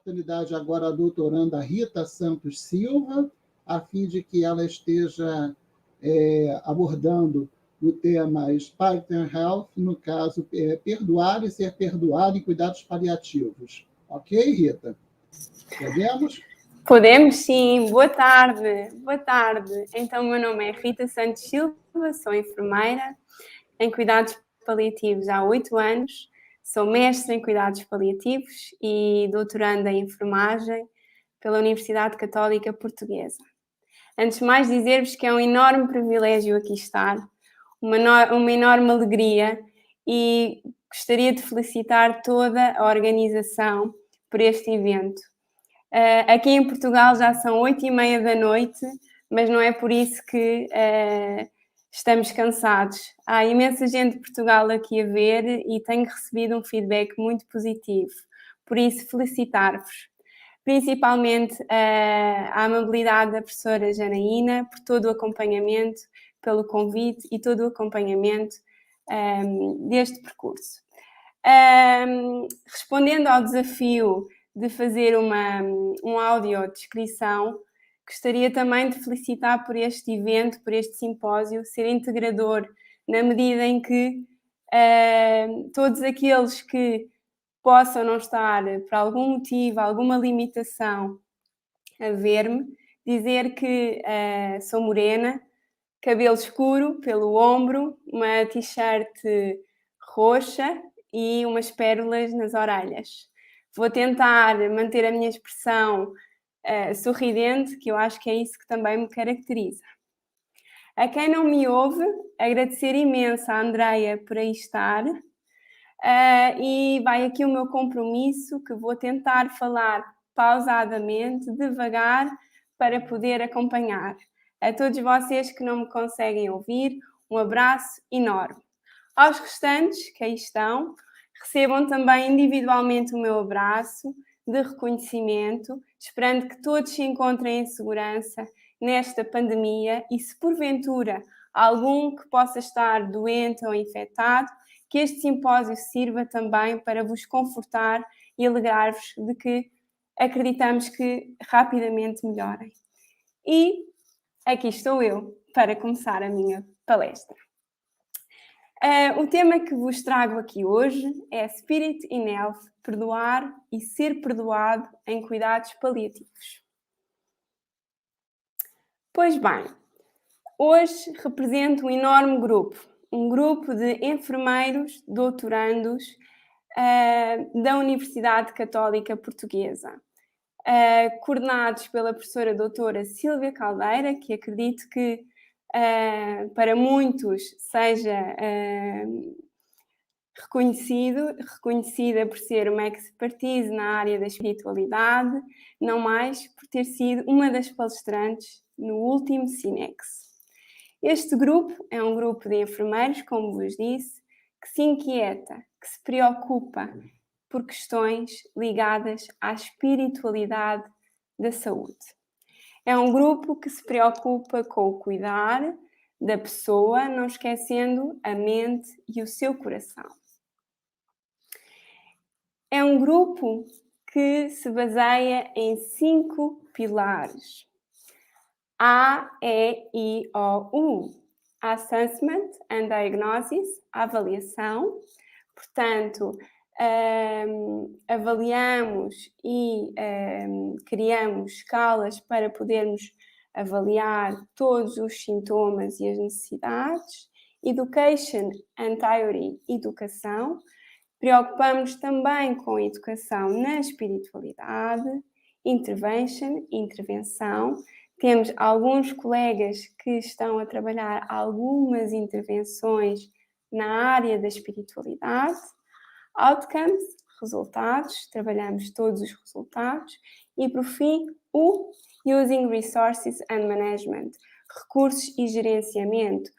oportunidade agora à doutoranda Rita Santos Silva, a fim de que ela esteja abordando o tema Partner Health, no caso, perdoar e ser perdoado em cuidados paliativos. Ok, Rita? Podemos? Podemos, sim. Boa tarde. Boa tarde. Então, meu nome é Rita Santos Silva, sou enfermeira em cuidados paliativos há 8 anos, sou mestre em cuidados paliativos e doutoranda em enfermagem pela Universidade Católica Portuguesa. Antes de mais, dizer-vos que é um enorme privilégio aqui estar, uma enorme alegria, e gostaria de felicitar toda a organização por este evento. Aqui em Portugal já são 8h30 da noite, mas não é por isso que estamos cansados. Há imensa gente de Portugal aqui a ver e tenho recebido um feedback muito positivo. Por isso, felicitar-vos. Principalmente a amabilidade da professora Janaína, por todo o acompanhamento, pelo convite e todo o acompanhamento deste percurso. Respondendo ao desafio de fazer uma audiodescrição, gostaria também de felicitar por este evento, por este simpósio, ser integrador, na medida em que todos aqueles que possam não estar, por algum motivo, alguma limitação, a ver-me, dizer que sou morena, cabelo escuro pelo ombro, uma t-shirt roxa e umas pérolas nas orelhas. Vou tentar manter a minha expressão sorridente, que eu acho que é isso que também me caracteriza. A quem não me ouve, agradecer imenso à Andreia por aí estar. E vai aqui o meu compromisso, que vou tentar falar pausadamente, devagar, para poder acompanhar. A todos vocês que não me conseguem ouvir, um abraço enorme. Aos restantes que aí estão, recebam também individualmente o meu abraço de reconhecimento, esperando que todos se encontrem em segurança nesta pandemia e, se porventura algum que possa estar doente ou infectado, que este simpósio sirva também para vos confortar e alegrar-vos de que acreditamos que rapidamente melhorem. E aqui estou eu para começar a minha palestra. O tema que vos trago aqui hoje é Spirit in Health, perdoar e ser perdoado em cuidados paliativos. Pois bem, hoje represento um enorme grupo. Um grupo de enfermeiros doutorandos da Universidade Católica Portuguesa, coordenados pela professora doutora Sílvia Caldeira, que acredito que para muitos seja reconhecida por ser uma expertise na área da espiritualidade, não mais por ter sido uma das palestrantes no último Cinex. Este grupo é um grupo de enfermeiros, como vos disse, que se inquieta, que se preocupa por questões ligadas à espiritualidade da saúde. É um grupo que se preocupa com o cuidar da pessoa, não esquecendo a mente e o seu coração. É um grupo que se baseia em 5 pilares. A, E, I, O, U. Assessment and Diagnosis, a avaliação. Portanto, avaliamos e criamos escalas para podermos avaliar todos os sintomas e as necessidades. Education and Theory, educação. Preocupamos também com a educação na espiritualidade. Intervention, intervenção. Temos alguns colegas que estão a trabalhar algumas intervenções na área da espiritualidade. Outcomes, resultados, trabalhamos todos os resultados. E, por fim, o Using Resources and Management, recursos e gerenciamento,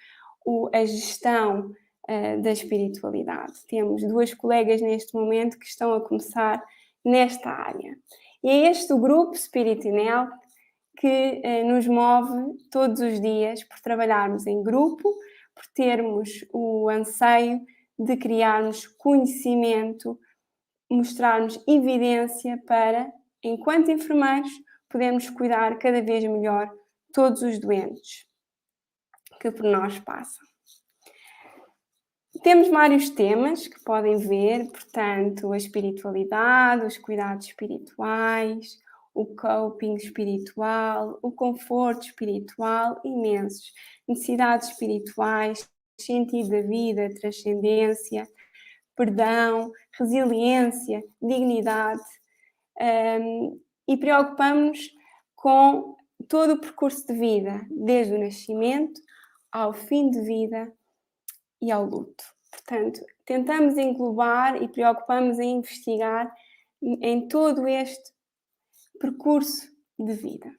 a gestão da espiritualidade. Temos 2 colegas neste momento que estão a começar nesta área. E é este o grupo Spirit in Health que nos move todos os dias por trabalharmos em grupo, por termos o anseio de criarmos conhecimento, mostrarmos evidência para enquanto enfermeiros, podemos cuidar cada vez melhor todos os doentes que por nós passam. Temos vários temas que podem ver, portanto, a espiritualidade, os cuidados espirituais, o coping espiritual, o conforto espiritual, imensos. Necessidades espirituais, sentido da vida, transcendência, perdão, resiliência, dignidade. E preocupamos-nos com todo o percurso de vida, desde o nascimento ao fim de vida e ao luto. Portanto, tentamos englobar e preocupamos em investigar em todo este percurso de vida.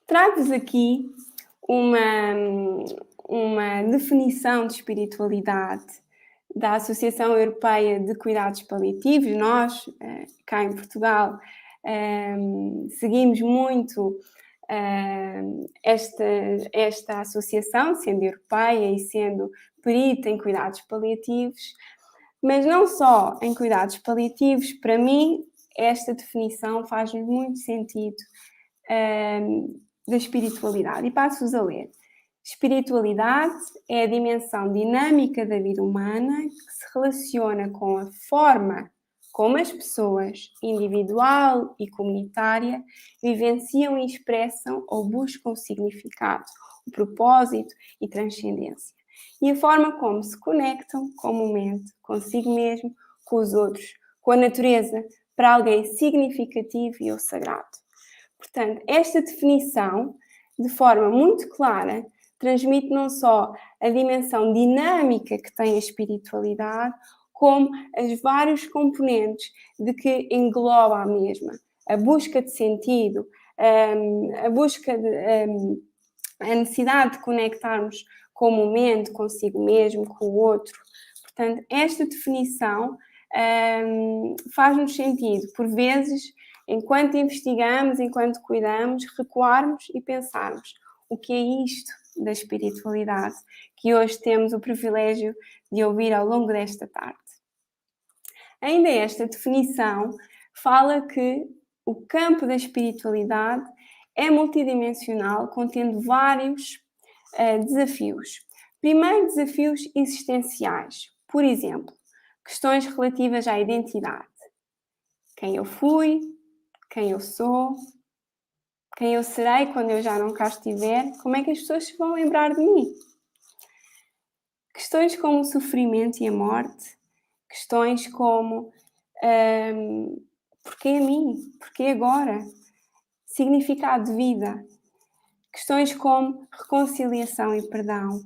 Trago-vos aqui uma definição de espiritualidade da Associação Europeia de Cuidados Paliativos. Nós, cá em Portugal, seguimos muito esta associação, sendo europeia e sendo perita em cuidados paliativos, mas não só em cuidados paliativos. Para mim, esta definição faz muito sentido da espiritualidade. E passo-vos a ler. Espiritualidade é a dimensão dinâmica da vida humana que se relaciona com a forma como as pessoas, individual e comunitária, vivenciam e expressam ou buscam o significado, o propósito e transcendência. E a forma como se conectam com o momento, consigo mesmo, com os outros, com a natureza, para alguém significativo e ou sagrado. Portanto, esta definição, de forma muito clara, transmite não só a dimensão dinâmica que tem a espiritualidade, como os vários componentes de que engloba a mesma. A busca de sentido, a necessidade de conectarmos com o momento, consigo mesmo, com o outro. Portanto, esta definição faz-nos sentido, por vezes, enquanto investigamos, enquanto cuidamos, recuarmos e pensarmos o que é isto da espiritualidade, que hoje temos o privilégio de ouvir ao longo desta tarde. Ainda esta definição fala que o campo da espiritualidade é multidimensional, contendo vários desafios. Primeiro, desafios existenciais. Por exemplo, questões relativas à identidade. Quem eu fui, quem eu sou, quem eu serei quando eu já não cá estiver, como é que as pessoas se vão lembrar de mim? Questões como o sofrimento e a morte, questões como porquê a mim? Porquê agora? Significado de vida. Questões como reconciliação e perdão.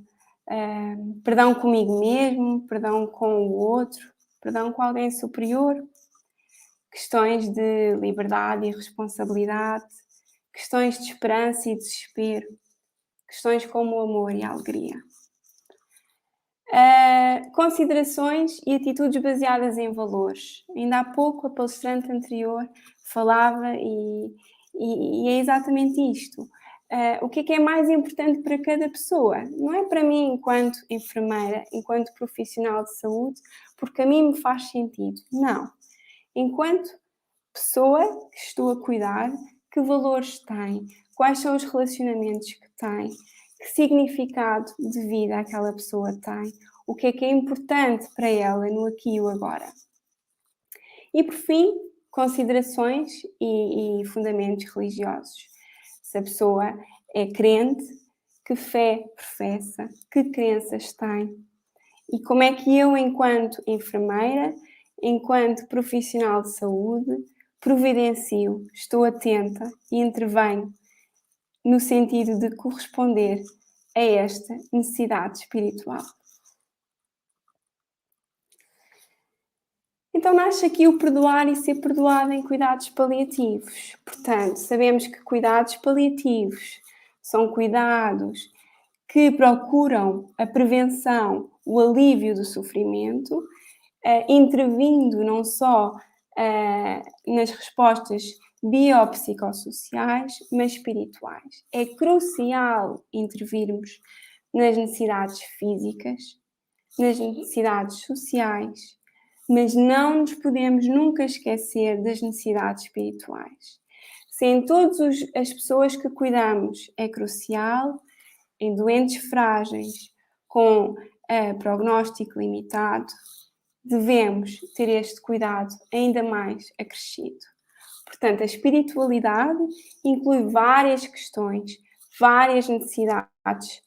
Perdão comigo mesmo, perdão com o outro, perdão com alguém superior. Questões de liberdade e responsabilidade. Questões de esperança e desespero. Questões como o amor e a alegria. Considerações e atitudes baseadas em valores. Ainda há pouco a palestrante anterior falava e é exatamente isto. O que é mais importante para cada pessoa? Não é para mim enquanto enfermeira, enquanto profissional de saúde, porque a mim me faz sentido. Não. Enquanto pessoa que estou a cuidar, que valores tem? Quais são os relacionamentos que tem? Que significado de vida aquela pessoa tem? O que é importante para ela no aqui e o agora? E por fim, considerações e fundamentos religiosos. Se a pessoa é crente, que fé professa, que crenças tem? E como é que eu, enquanto enfermeira, enquanto profissional de saúde, providencio, estou atenta e intervenho no sentido de corresponder a esta necessidade espiritual. Então nasce aqui o perdoar e ser perdoado em cuidados paliativos. Portanto, sabemos que cuidados paliativos são cuidados que procuram a prevenção, o alívio do sofrimento, intervindo não só nas respostas biopsicossociais, mas espirituais. É crucial intervirmos nas necessidades físicas, nas necessidades sociais, mas não nos podemos nunca esquecer das necessidades espirituais. Se em todas as pessoas que cuidamos é crucial, em doentes frágeis, com prognóstico limitado, devemos ter este cuidado ainda mais acrescido. Portanto, a espiritualidade inclui várias questões, várias necessidades,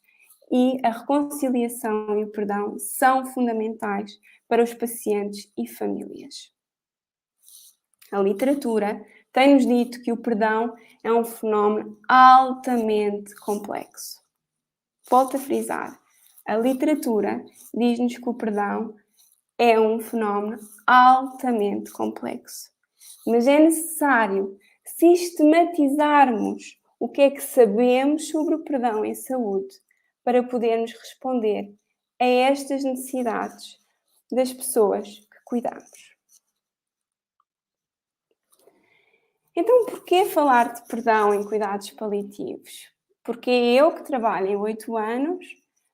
e a reconciliação e o perdão são fundamentais para os pacientes e famílias. A literatura tem-nos dito que o perdão é um fenómeno altamente complexo. Volto a frisar, a literatura diz-nos que o perdão é um fenómeno altamente complexo. Mas é necessário sistematizarmos o que é que sabemos sobre o perdão em saúde para podermos responder a estas necessidades das pessoas que cuidamos. Então, porquê falar de perdão em cuidados paliativos? Porque eu, que trabalho em 8 anos,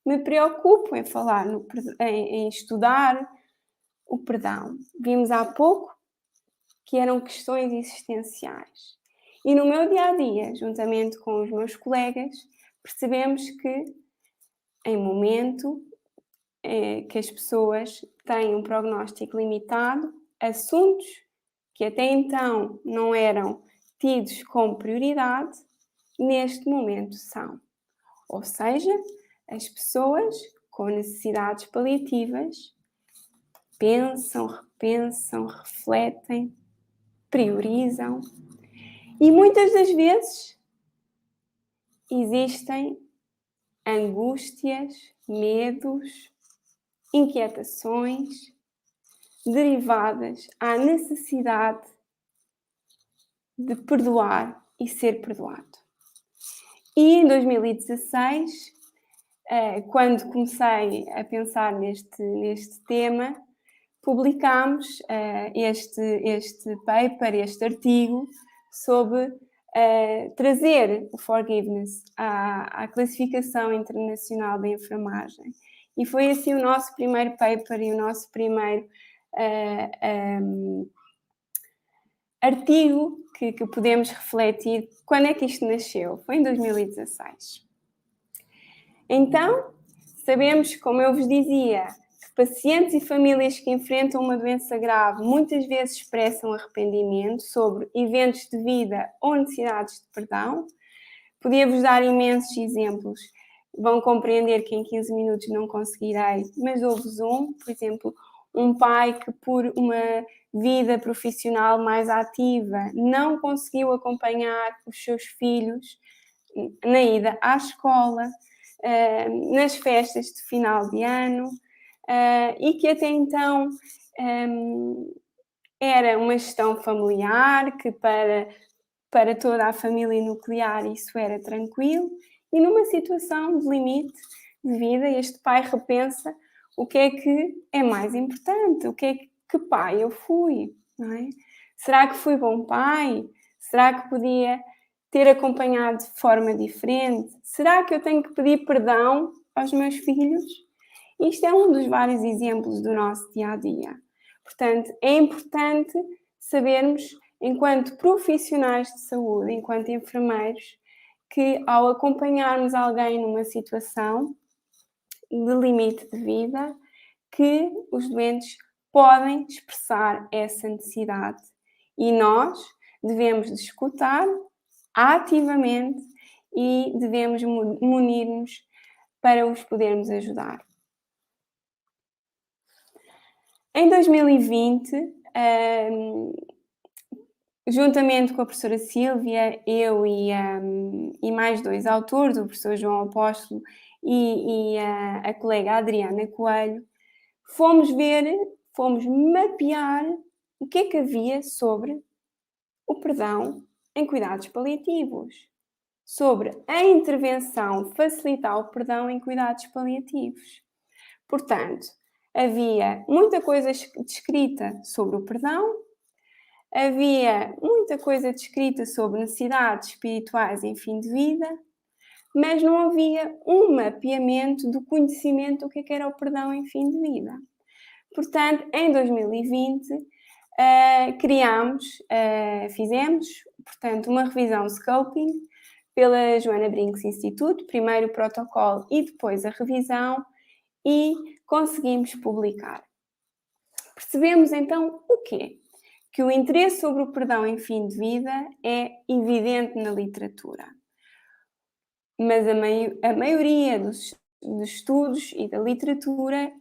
me preocupo em falar em estudar o perdão. Vimos há pouco que eram questões existenciais. E no meu dia-a-dia, juntamente com os meus colegas, percebemos que, em momento que as pessoas têm um prognóstico limitado, assuntos que até então não eram tidos como prioridade, neste momento são. Ou seja, as pessoas com necessidades paliativas pensam, repensam, refletem, priorizam e muitas das vezes existem angústias, medos, inquietações derivadas à necessidade de perdoar e ser perdoado. E em 2016, quando comecei a pensar neste tema, publicámos este paper, este artigo, sobre trazer o forgiveness à classificação internacional da enfermagem. E foi assim o nosso primeiro paper e o nosso primeiro artigo que podemos refletir. Quando é que isto nasceu? Foi em 2016. Então, sabemos, como eu vos dizia, que pacientes e famílias que enfrentam uma doença grave muitas vezes expressam arrependimento sobre eventos de vida ou necessidades de perdão. Podia-vos dar imensos exemplos. Vão compreender que em 15 minutos não conseguirei, mas dou-vos por exemplo, um pai que por uma vida profissional mais ativa não conseguiu acompanhar os seus filhos na ida à escola, nas festas de final de ano, e que até então era uma gestão familiar, que para toda a família nuclear isso era tranquilo, e numa situação de limite de vida, este pai repensa o que é mais importante, que pai eu fui, não é? Será que fui bom pai? Será que podia ter acompanhado de forma diferente? Será que eu tenho que pedir perdão aos meus filhos? Isto é um dos vários exemplos do nosso dia-a-dia. Portanto, é importante sabermos, enquanto profissionais de saúde, enquanto enfermeiros, que ao acompanharmos alguém numa situação de limite de vida, que os doentes podem expressar essa necessidade e nós devemos de escutar ativamente e devemos munir-nos para os podermos ajudar. Em 2020, juntamente com a professora Sílvia, eu e mais 2 autores, o professor João Apóstolo e a colega Adriana Coelho, fomos mapear o que é que havia sobre o perdão em cuidados paliativos, sobre a intervenção facilitar o perdão em cuidados paliativos. Portanto, havia muita coisa descrita sobre o perdão, havia muita coisa descrita sobre necessidades espirituais em fim de vida, mas não havia um mapeamento do conhecimento do que era o perdão em fim de vida. Portanto, em 2020, fizemos, portanto, uma revisão scoping pela Joana Brinks Instituto, primeiro o protocolo e depois a revisão, e conseguimos publicar. Percebemos então o quê? Que o interesse sobre o perdão em fim de vida é evidente na literatura. Mas a maioria dos estudos e da literatura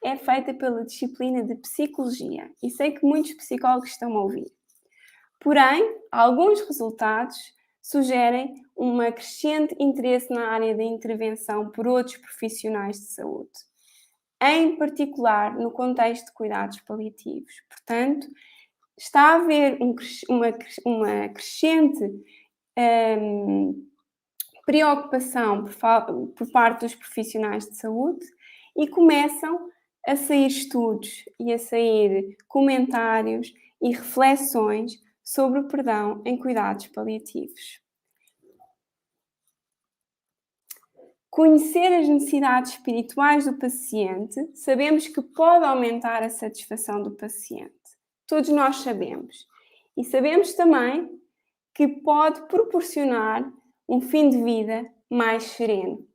é feita pela disciplina de psicologia. E sei que muitos psicólogos estão a ouvir. Porém, alguns resultados sugerem um crescente interesse na área da intervenção por outros profissionais de saúde, em particular no contexto de cuidados paliativos. Portanto, está a haver uma crescente preocupação por parte dos profissionais de saúde e começam a sair estudos e a sair comentários e reflexões sobre o perdão em cuidados paliativos. Conhecer as necessidades espirituais do paciente, sabemos que pode aumentar a satisfação do paciente. Todos nós sabemos. E sabemos também que pode proporcionar um fim de vida mais sereno,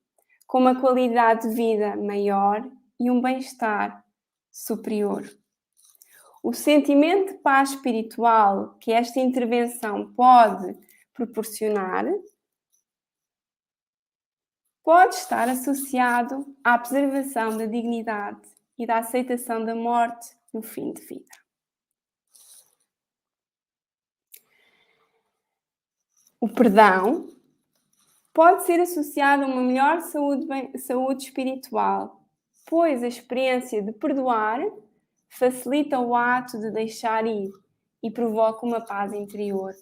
com uma qualidade de vida maior e um bem-estar superior. O sentimento de paz espiritual que esta intervenção pode proporcionar pode estar associado à preservação da dignidade e da aceitação da morte no fim de vida. O perdão pode ser associado a uma melhor saúde espiritual, pois a experiência de perdoar facilita o ato de deixar ir e provoca uma paz interior,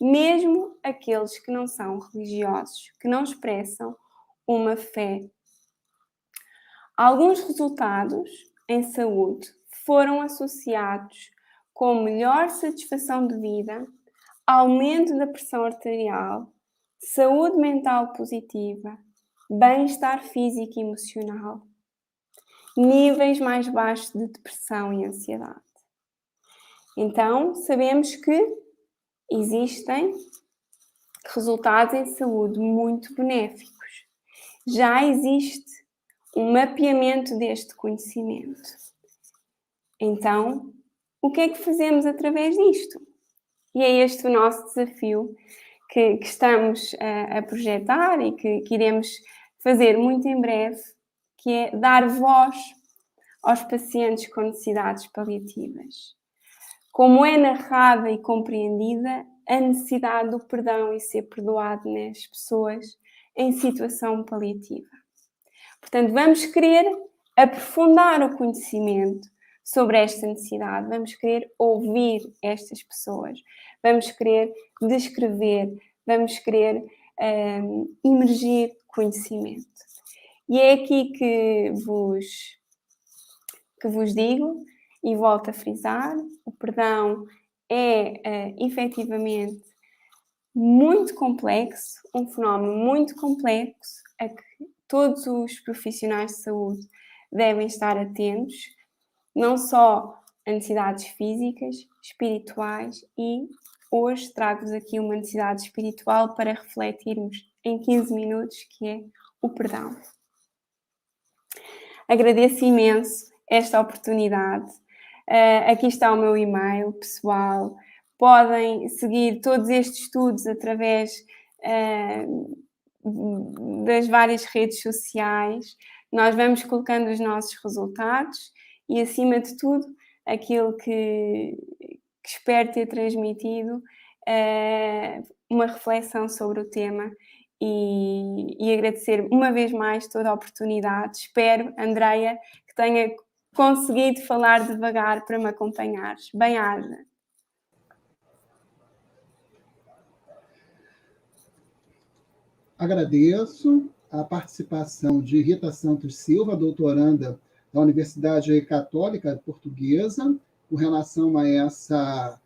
mesmo aqueles que não são religiosos, que não expressam uma fé. Alguns resultados em saúde foram associados com melhor satisfação de vida, aumento da pressão arterial, saúde mental positiva, bem-estar físico e emocional, níveis mais baixos de depressão e ansiedade. Então, sabemos que existem resultados em saúde muito benéficos. Já existe um mapeamento deste conhecimento. Então, o que é que fazemos através disto? E é este o nosso desafio que estamos a projetar e que iremos fazer muito em breve, que é dar voz aos pacientes com necessidades paliativas. Como é narrada e compreendida a necessidade do perdão e ser perdoado nas pessoas em situação paliativa. Portanto, vamos querer aprofundar o conhecimento sobre esta necessidade, vamos querer ouvir estas pessoas, vamos querer descrever, vamos querer imergir conhecimento. E é aqui que vos digo e volto a frisar, o perdão é efetivamente muito complexo, um fenómeno muito complexo a que todos os profissionais de saúde devem estar atentos, não só a necessidades físicas, espirituais, e hoje trago-vos aqui uma necessidade espiritual para refletirmos em 15 minutos, que é o perdão. Agradeço imenso esta oportunidade. Aqui está o meu e-mail pessoal. Podem seguir todos estes estudos através das várias redes sociais. Nós vamos colocando os nossos resultados e, acima de tudo, aquilo que espero ter transmitido, uma reflexão sobre o tema e agradecer uma vez mais toda a oportunidade. Espero, Andreia, que tenha conseguido falar devagar para me acompanhares. Bem-aja. Agradeço a participação de Rita Santos Silva, doutoranda da Universidade Católica Portuguesa, com relação a essa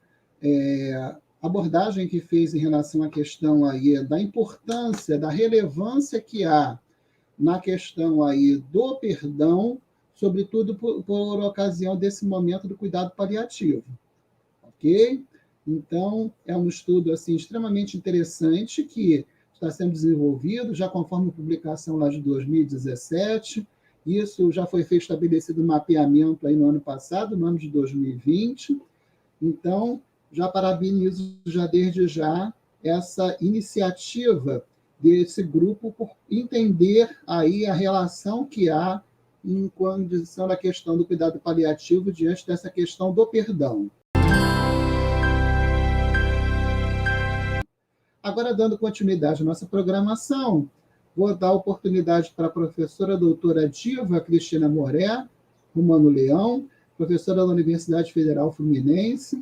abordagem que fez em relação à questão aí da importância, da relevância que há na questão aí do perdão sobretudo por ocasião desse momento do cuidado paliativo. Ok? Então, é um estudo assim, extremamente interessante que está sendo desenvolvido, já conforme a publicação lá de 2017. Isso já foi feito, estabelecido um mapeamento aí no ano passado, no ano de 2020. Então, já parabenizo já desde já essa iniciativa desse grupo por entender aí a relação que há em condição da questão do cuidado paliativo diante dessa questão do perdão. Agora, dando continuidade à nossa programação, vou dar a oportunidade para a professora doutora Diva Cristina Moré, Romano Leão, professora da Universidade Federal Fluminense,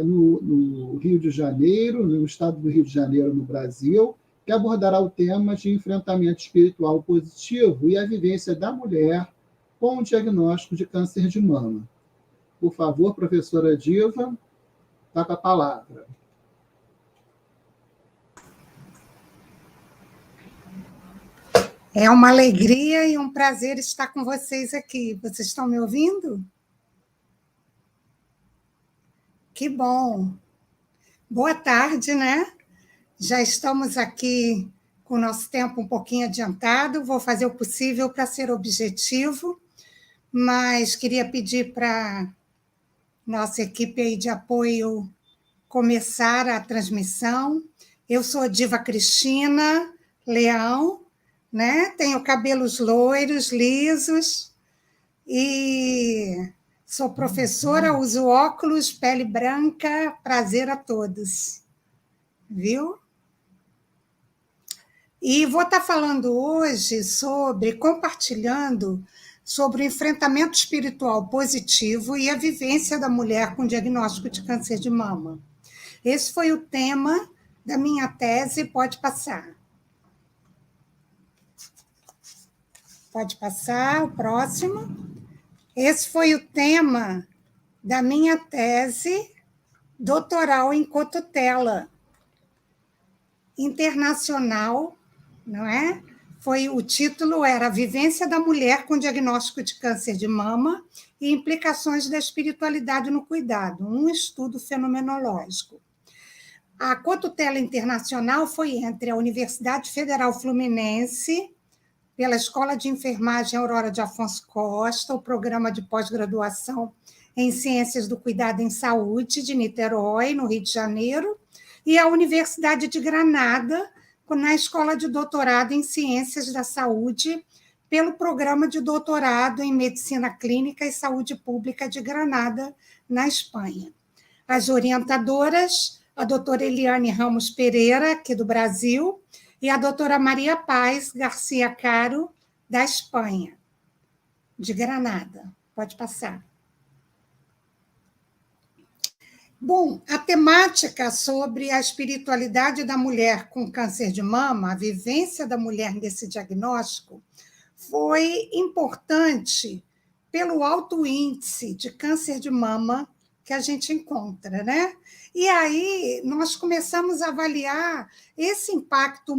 no Rio de Janeiro, no estado do Rio de Janeiro, no Brasil, que abordará o tema de enfrentamento espiritual positivo e a vivência da mulher com o diagnóstico de câncer de mama. Por favor, professora Diva, está com a palavra. É uma alegria e um prazer estar com vocês aqui. Vocês estão me ouvindo? Que bom! Boa tarde, né? Já estamos aqui com o nosso tempo um pouquinho adiantado. Vou fazer o possível para ser objetivo, mas queria pedir para nossa equipe aí de apoio começar a transmissão. Eu sou a Diva Cristina Leão, né? Tenho cabelos loiros, lisos, e sou professora, uso óculos, pele branca, prazer a todos. Viu? E vou estar falando hoje compartilhando sobre o enfrentamento espiritual positivo e a vivência da mulher com diagnóstico de câncer de mama. Esse foi o tema da minha tese, pode passar. Pode passar, o próximo. Esse foi o tema da minha tese doutoral em cotutela internacional, não é? O título era A Vivência da Mulher com Diagnóstico de Câncer de Mama e Implicações da Espiritualidade no Cuidado, um estudo fenomenológico. A cotutela internacional foi entre a Universidade Federal Fluminense, pela Escola de Enfermagem Aurora de Afonso Costa, o programa de pós-graduação em Ciências do Cuidado em Saúde de Niterói, no Rio de Janeiro, e a Universidade de Granada, na Escola de Doutorado em Ciências da Saúde, pelo programa de doutorado em Medicina Clínica e Saúde Pública de Granada, na Espanha. As orientadoras, a doutora Eliane Ramos Pereira, aqui do Brasil, e a doutora Maria Paz Garcia Caro, da Espanha, de Granada. Pode passar. Bom, a temática sobre a espiritualidade da mulher com câncer de mama, a vivência da mulher nesse diagnóstico, foi importante pelo alto índice de câncer de mama que a gente encontra, né? E aí nós começamos a avaliar esse impacto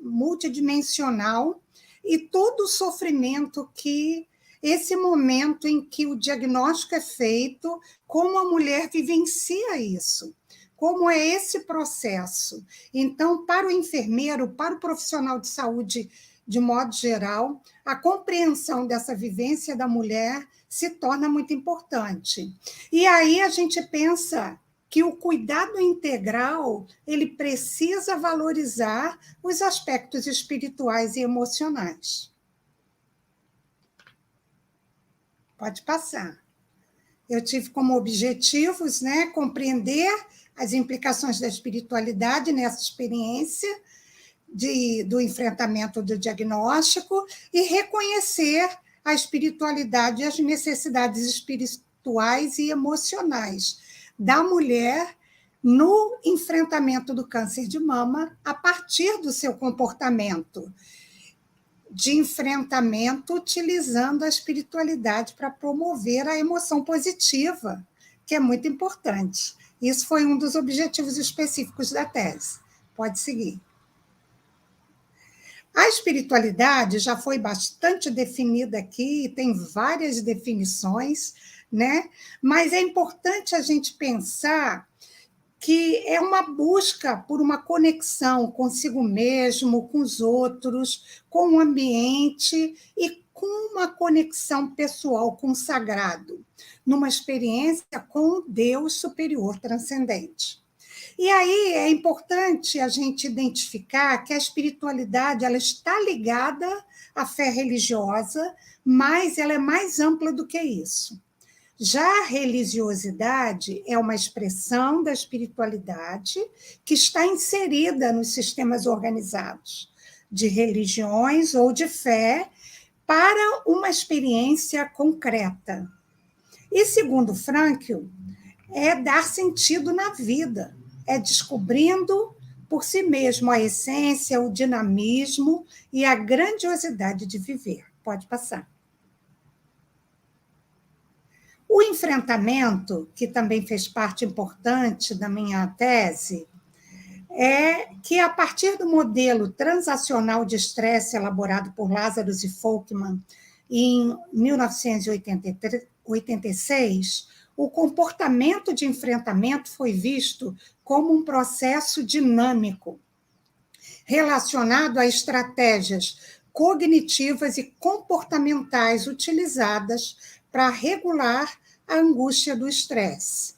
multidimensional e todo o sofrimento que esse momento em que o diagnóstico é feito, como a mulher vivencia isso, como é esse processo. Então, para o enfermeiro, para o profissional de saúde, de modo geral, a compreensão dessa vivência da mulher se torna muito importante. E aí a gente pensa que o cuidado integral ele precisa valorizar os aspectos espirituais e emocionais. Pode passar. Eu tive como objetivos, né, compreender as implicações da espiritualidade nessa experiência do enfrentamento do diagnóstico e reconhecer a espiritualidade e as necessidades espirituais e emocionais da mulher no enfrentamento do câncer de mama a partir do seu comportamento de enfrentamento, utilizando a espiritualidade para promover a emoção positiva, que é muito importante. Isso foi um dos objetivos específicos da tese. Pode seguir. A espiritualidade já foi bastante definida aqui, tem várias definições, né? Mas é importante a gente pensar que é uma busca por uma conexão consigo mesmo, com os outros, com o ambiente e com uma conexão pessoal com o sagrado, numa experiência com o Deus superior transcendente. E aí é importante a gente identificar que a espiritualidade ela está ligada à fé religiosa, mas ela é mais ampla do que isso. Já a religiosidade é uma expressão da espiritualidade que está inserida nos sistemas organizados de religiões ou de fé para uma experiência concreta. E, segundo Frankl, é dar sentido na vida, é descobrindo por si mesmo a essência, o dinamismo e a grandiosidade de viver. Pode passar. O enfrentamento, que também fez parte importante da minha tese, é que, a partir do modelo transacional de estresse elaborado por Lazarus e Folkman em 1986, o comportamento de enfrentamento foi visto como um processo dinâmico, relacionado a estratégias cognitivas e comportamentais utilizadas para regular a angústia do estresse.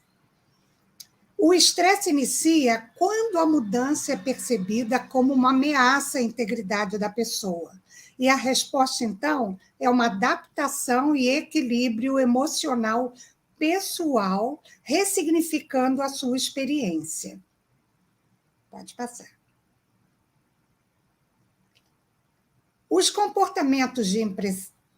O estresse inicia quando a mudança é percebida como uma ameaça à integridade da pessoa. E a resposta, então, é uma adaptação e equilíbrio emocional pessoal, ressignificando a sua experiência. Pode passar. Os comportamentos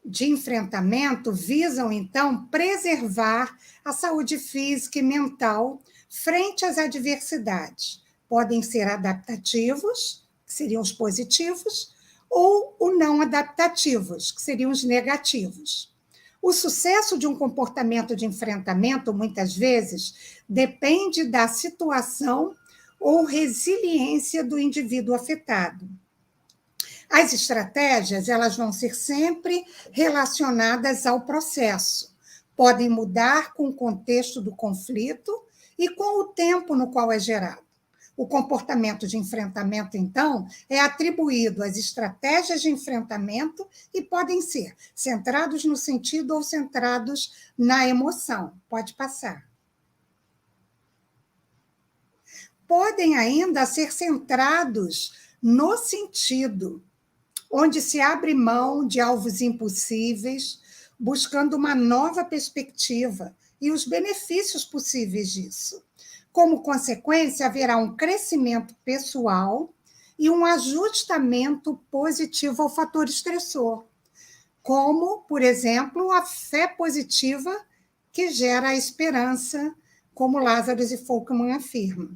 de enfrentamento visam, então, preservar a saúde física e mental frente às adversidades. Podem ser adaptativos, que seriam os positivos, ou os não adaptativos, que seriam os negativos. O sucesso de um comportamento de enfrentamento, muitas vezes, depende da situação ou resiliência do indivíduo afetado. As estratégias, elas vão ser sempre relacionadas ao processo. Podem mudar com o contexto do conflito e com o tempo no qual é gerado. O comportamento de enfrentamento, então, é atribuído às estratégias de enfrentamento e podem ser centrados no sentido ou centrados na emoção. Pode passar. Podem ainda ser centrados no sentido, onde se abre mão de alvos impossíveis, buscando uma nova perspectiva e os benefícios possíveis disso. Como consequência, haverá um crescimento pessoal e um ajustamento positivo ao fator estressor, como, por exemplo, a fé positiva que gera a esperança, como Lazarus e Folkman afirmam.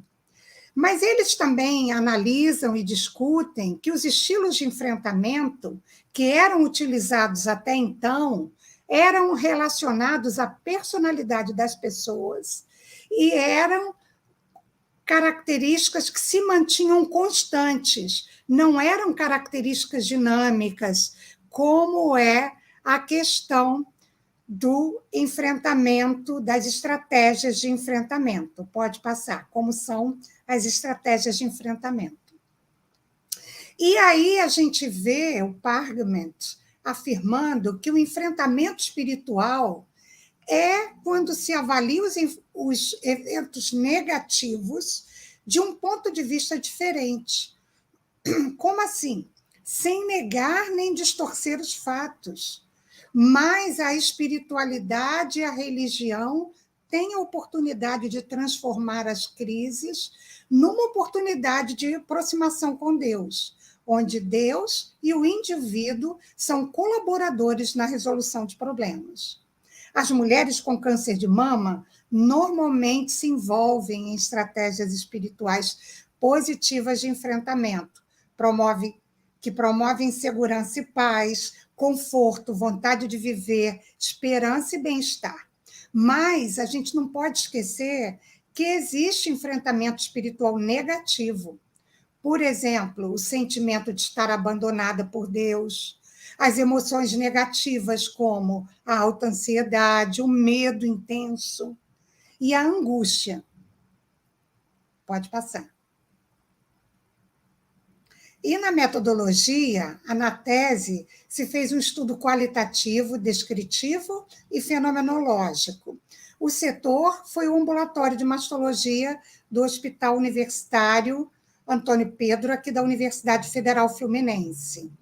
Mas eles também analisam e discutem que os estilos de enfrentamento que eram utilizados até então eram relacionados à personalidade das pessoas e eram características que se mantinham constantes, não eram características dinâmicas, como é a questão do enfrentamento, das estratégias de enfrentamento. Pode passar, como são as estratégias de enfrentamento. E aí a gente vê o Pargament afirmando que o enfrentamento espiritual é quando se avalia os eventos negativos de um ponto de vista diferente. Como assim? Sem negar nem distorcer os fatos. Mas a espiritualidade e a religião têm a oportunidade de transformar as crises numa oportunidade de aproximação com Deus, onde Deus e o indivíduo são colaboradores na resolução de problemas. As mulheres com câncer de mama normalmente se envolvem em estratégias espirituais positivas de enfrentamento, que promovem segurança e paz, conforto, vontade de viver, esperança e bem-estar. Mas a gente não pode esquecer que existe enfrentamento espiritual negativo, Por exemplo, o sentimento de estar abandonada por Deus, as emoções negativas, como a alta ansiedade, o medo intenso e a angústia. Pode passar. E na metodologia, na tese, se fez um estudo qualitativo, descritivo e fenomenológico. O setor foi o ambulatório de mastologia do Hospital Universitário Antônio Pedro, aqui da Universidade Federal Fluminense.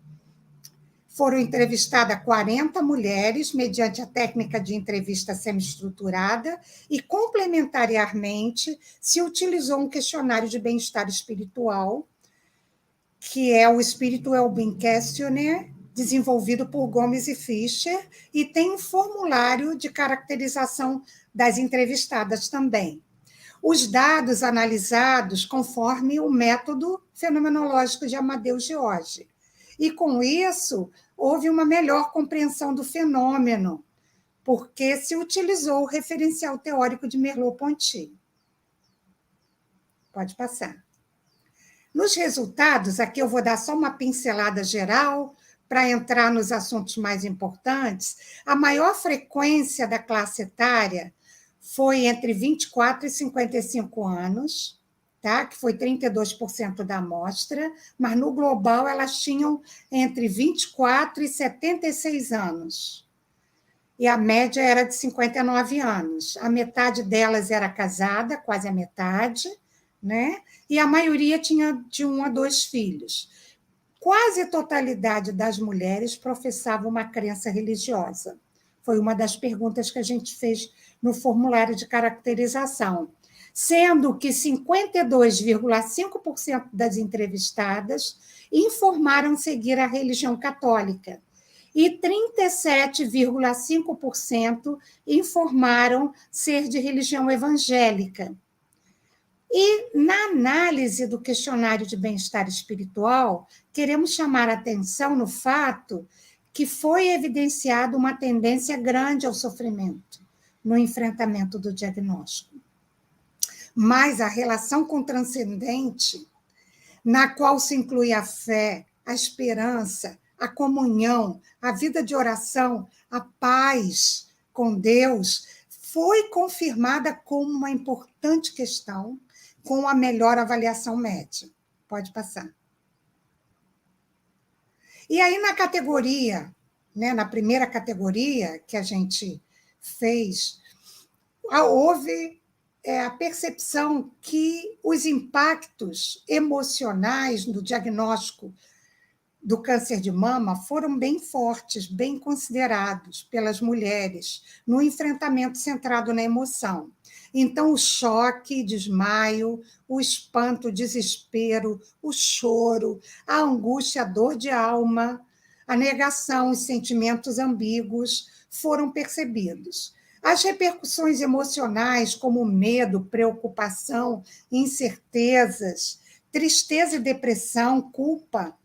Foram entrevistadas 40 mulheres, mediante a técnica de entrevista semi-estruturada, e, complementariamente, se utilizou um questionário de bem-estar espiritual, que é o Spirit Wellbeing Questionnaire, desenvolvido por Gomes e Fischer, e tem um formulário de caracterização das entrevistadas também. Os dados analisados conforme o método fenomenológico de Amadeus George. E, com isso, houve uma melhor compreensão do fenômeno, porque se utilizou o referencial teórico de Merleau-Ponty. Pode passar. Nos resultados, aqui eu vou dar só uma pincelada geral para entrar nos assuntos mais importantes. A maior frequência da classe etária foi entre 24 e 55 anos, tá? Que foi 32% da amostra, mas no global elas tinham entre 24 e 76 anos. E a média era de 59 anos. A metade delas era casada, quase a metade, né? E a maioria tinha de 1 a 2 filhos. Quase a totalidade das mulheres professava uma crença religiosa. Foi uma das perguntas que a gente fez no formulário de caracterização, sendo que 52,5% das entrevistadas informaram seguir a religião católica e 37,5% informaram ser de religião evangélica. E, na análise do questionário de bem-estar espiritual, queremos chamar a atenção no fato que foi evidenciada uma tendência grande ao sofrimento no enfrentamento do diagnóstico. Mas a relação com o transcendente, na qual se inclui a fé, a esperança, a comunhão, a vida de oração, a paz com Deus, foi confirmada como uma importante questão com a melhor avaliação média. Pode passar. E aí, na categoria, né, na primeira categoria que a gente fez, houve a percepção que os impactos emocionais no diagnóstico do câncer de mama foram bem fortes, bem considerados pelas mulheres no enfrentamento centrado na emoção. Então, o choque, desmaio, o espanto, o desespero, o choro, a angústia, a dor de alma, a negação, os sentimentos ambíguos foram percebidos. As repercussões emocionais, como medo, preocupação, incertezas, tristeza e depressão, culpa,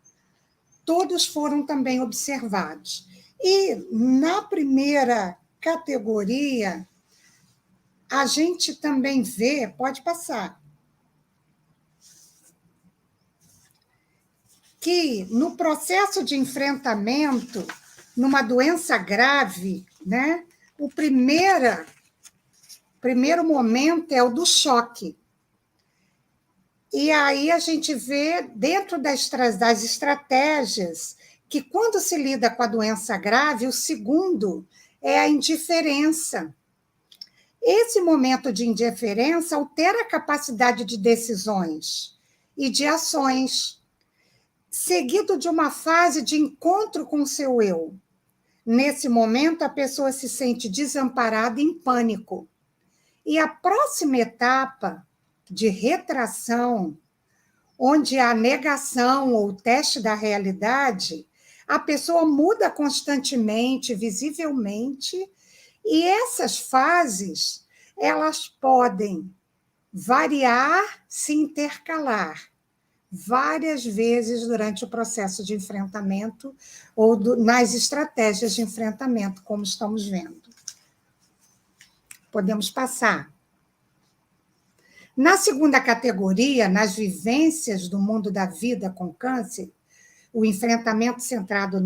todos foram também observados. E, na primeira categoria, a gente também vê, pode passar, que no processo de enfrentamento, numa doença grave, né, o primeiro momento é o do choque. E aí a gente vê, dentro das estratégias, que quando se lida com a doença grave, o segundo é a indiferença. Esse momento de indiferença altera a capacidade de decisões e de ações, seguido de uma fase de encontro com o seu eu. Nesse momento, a pessoa se sente desamparada e em pânico. E a próxima etapa de retração, onde há negação ou teste da realidade, a pessoa muda constantemente, visivelmente, e essas fases, elas podem variar, se intercalar várias vezes durante o processo de enfrentamento ou nas estratégias de enfrentamento, como estamos vendo. Podemos passar. Na segunda categoria, nas vivências do mundo da vida com câncer, o enfrentamento centrado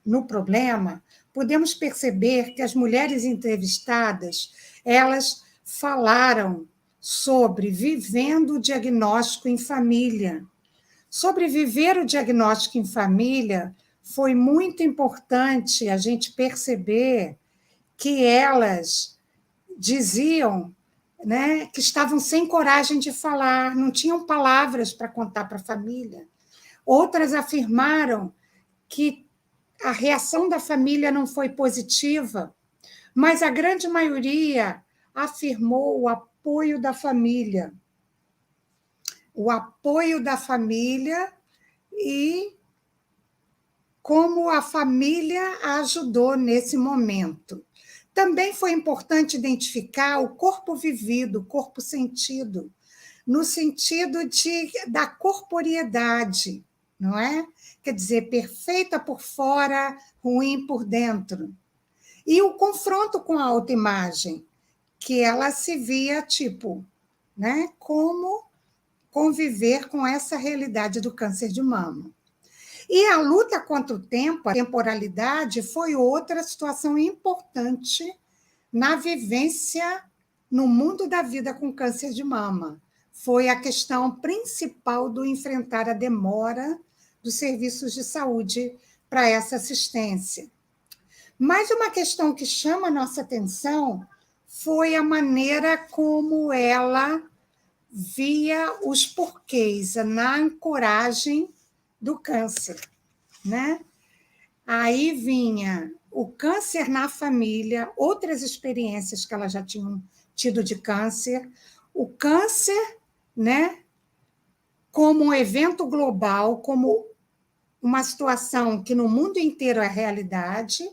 no problema, podemos perceber que as mulheres entrevistadas, elas falaram sobre vivendo o diagnóstico em família. Sobre viver o diagnóstico em família, foi muito importante a gente perceber que elas diziam, né, que estavam sem coragem de falar, não tinham palavras para contar para a família. Outras afirmaram que a reação da família não foi positiva, mas a grande maioria afirmou o apoio da família. O apoio da família e como a família a ajudou nesse momento. Também foi importante identificar o corpo vivido, o corpo sentido, no sentido da corporeidade, não é? Quer dizer, perfeita por fora, ruim por dentro. E o confronto com a autoimagem, que ela se via tipo, né? Como conviver com essa realidade do câncer de mama. E a luta contra o tempo, a temporalidade, foi outra situação importante na vivência no mundo da vida com câncer de mama. Foi a questão principal do enfrentar a demora dos serviços de saúde para essa assistência. Mas uma questão que chama a nossa atenção foi a maneira como ela via os porquês, na ancoragem do câncer, né? Aí vinha o câncer na família, outras experiências que ela já tinha tido de câncer, o câncer, né, como um evento global, como uma situação que no mundo inteiro é realidade,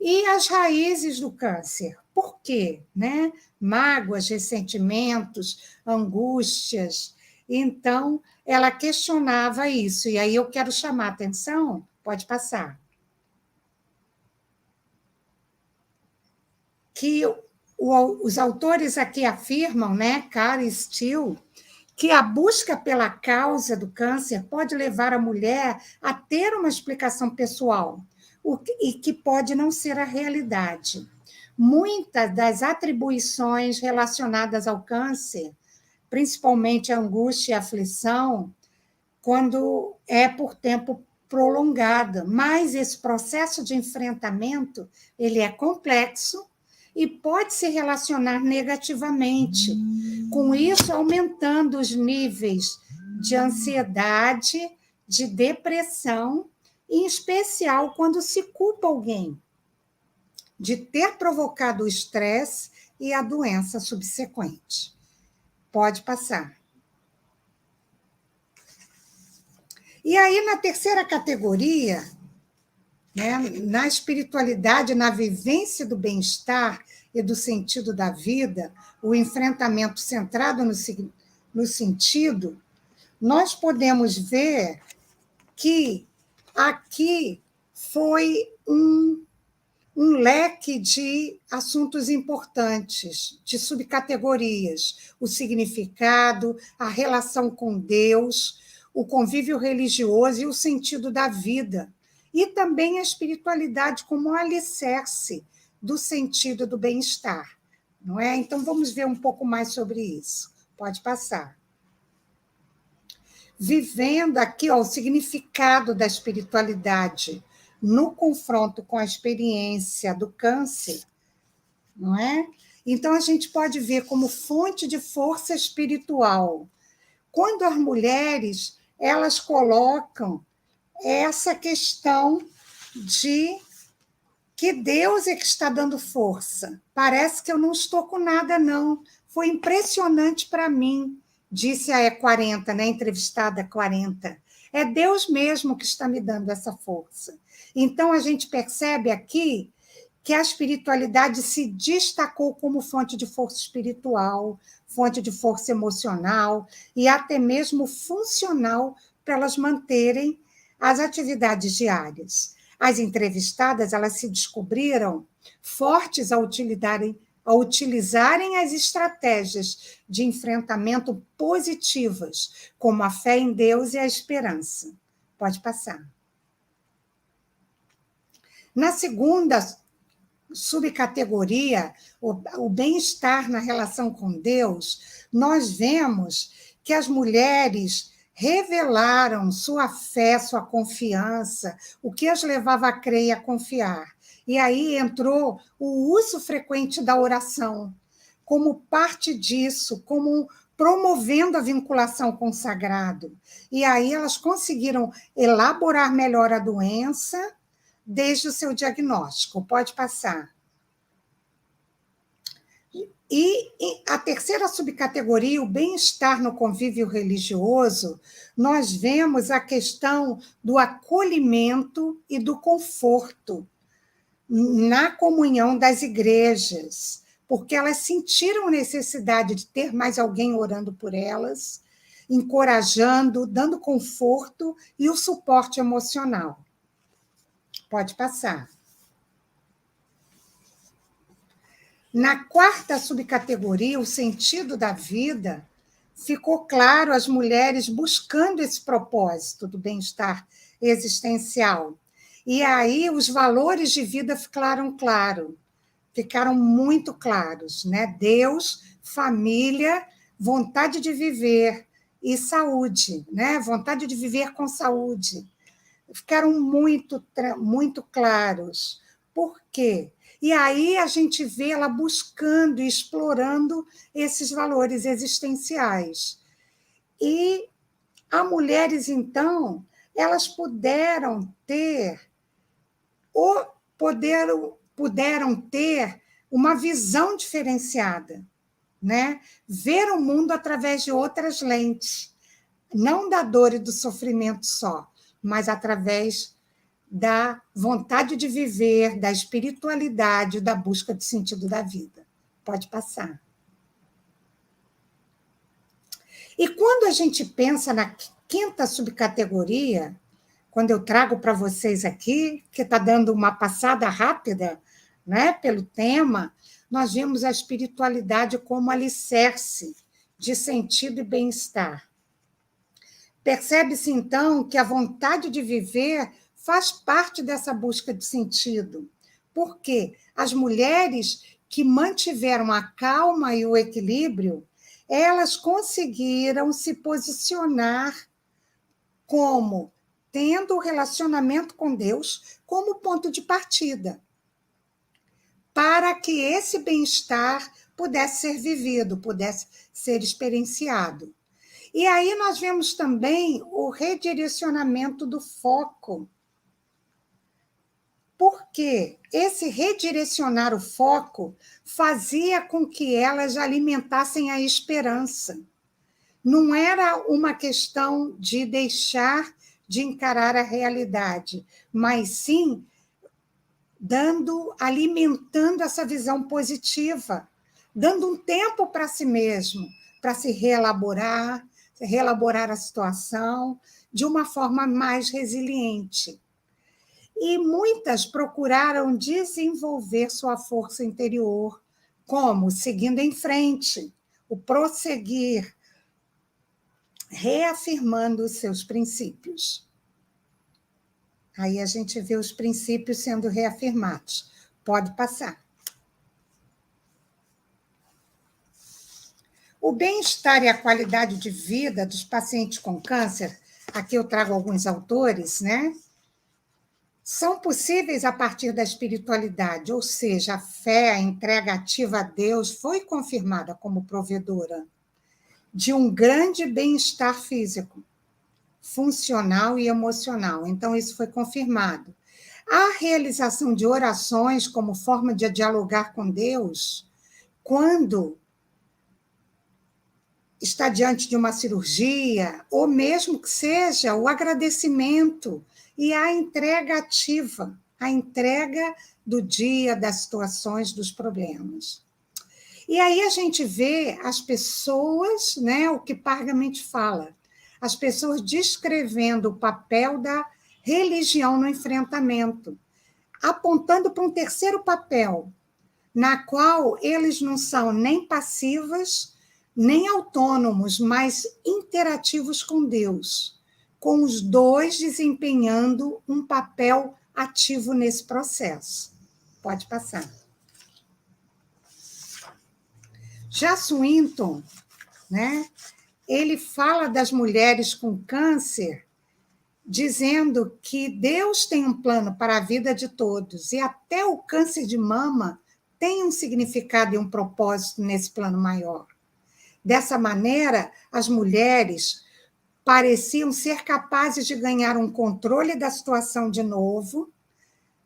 e as raízes do câncer. Por quê? Né? Mágoas, ressentimentos, angústias. Então, ela questionava isso. E aí eu quero chamar a atenção, pode passar, que os autores aqui afirmam, né, Cara e Steele, que a busca pela causa do câncer pode levar a mulher a ter uma explicação pessoal, e que pode não ser a realidade. Muitas das atribuições relacionadas ao câncer, principalmente a angústia e a aflição, quando é por tempo prolongado, mas esse processo de enfrentamento ele é complexo e pode se relacionar negativamente, com isso aumentando os níveis de ansiedade, de depressão, em especial quando se culpa alguém de ter provocado o estresse e a doença subsequente. Pode passar. E aí, na terceira categoria, né, na espiritualidade, na vivência do bem-estar e do sentido da vida, o enfrentamento centrado no sentido, nós podemos ver que aqui foi um leque de assuntos importantes, de subcategorias, o significado, a relação com Deus, o convívio religioso e o sentido da vida, e também a espiritualidade como alicerce do sentido do bem-estar, não é? Então, vamos ver um pouco mais sobre isso. Pode passar. Vivendo aqui ó, o significado da espiritualidade no confronto com a experiência do câncer, não é? Então, a gente pode ver como fonte de força espiritual. Quando as mulheres, elas colocam essa questão de que Deus é que está dando força. Parece que eu não estou com nada, não. Foi impressionante para mim, disse a E40, né, entrevistada 40. É Deus mesmo que está me dando essa força. Então, a gente percebe aqui que a espiritualidade se destacou como fonte de força espiritual, fonte de força emocional e até mesmo funcional para elas manterem as atividades diárias. As entrevistadas, elas se descobriram fortes ao utilizarem a utilizarem as estratégias de enfrentamento positivas, como a fé em Deus e a esperança. Pode passar. Na segunda subcategoria, o bem-estar na relação com Deus, nós vemos que as mulheres revelaram sua fé, sua confiança, o que as levava a crer e a confiar. E aí entrou o uso frequente da oração, como parte disso, como promovendo a vinculação com o sagrado. E aí elas conseguiram elaborar melhor a doença desde o seu diagnóstico. Pode passar. E a terceira subcategoria, o bem-estar no convívio religioso, nós vemos a questão do acolhimento e do conforto na comunhão das igrejas, porque elas sentiram necessidade de ter mais alguém orando por elas, encorajando, dando conforto e o suporte emocional. Pode passar. Na quarta subcategoria, o sentido da vida, ficou claro as mulheres buscando esse propósito do bem-estar existencial. E aí os valores de vida ficaram claros, ficaram muito claros, né? Deus, família, vontade de viver e saúde, né? Vontade de viver com saúde. Ficaram muito claros. Por quê? E aí a gente vê ela buscando e explorando esses valores existenciais. E as mulheres, então, elas puderam ter uma visão diferenciada, né? Ver o mundo através de outras lentes, não da dor e do sofrimento só, mas através da vontade de viver, da espiritualidade, da busca de sentido da vida. Pode passar. E quando a gente pensa na quinta subcategoria, quando eu trago para vocês aqui, que está dando uma passada rápida, né, pelo tema, nós vemos a espiritualidade como alicerce de sentido e bem-estar. Percebe-se, então, que a vontade de viver faz parte dessa busca de sentido. Por quê? As mulheres que mantiveram a calma e o equilíbrio, elas conseguiram se posicionar como tendo o relacionamento com Deus como ponto de partida, para que esse bem-estar pudesse ser vivido, pudesse ser experienciado. E aí nós vemos também o redirecionamento do foco. Porque esse redirecionar o foco fazia com que elas alimentassem a esperança. Não era uma questão de deixar de encarar a realidade, mas sim alimentando essa visão positiva, dando um tempo para si mesmo, para se reelaborar a situação de uma forma mais resiliente. E muitas procuraram desenvolver sua força interior, como seguindo em frente, o prosseguir, reafirmando os seus princípios. Aí a gente vê os princípios sendo reafirmados. Pode passar. O bem-estar e a qualidade de vida dos pacientes com câncer, aqui eu trago alguns autores, né? São possíveis a partir da espiritualidade, ou seja, a fé, a entrega ativa a Deus foi confirmada como provedora de um grande bem-estar físico, funcional e emocional. Então, isso foi confirmado. A realização de orações como forma de dialogar com Deus, quando está diante de uma cirurgia, ou mesmo que seja o agradecimento e a entrega ativa, a entrega do dia, das situações, dos problemas. E aí a gente vê as pessoas, né, o que Pargament fala, as pessoas descrevendo o papel da religião no enfrentamento, apontando para um terceiro papel, na qual eles não são nem passivos, nem autônomos, mas interativos com Deus, com os dois desempenhando um papel ativo nesse processo. Pode passar. Já Swinton, né, ele fala das mulheres com câncer, dizendo que Deus tem um plano para a vida de todos, e até o câncer de mama tem um significado e um propósito nesse plano maior. Dessa maneira, as mulheres pareciam ser capazes de ganhar um controle da situação de novo,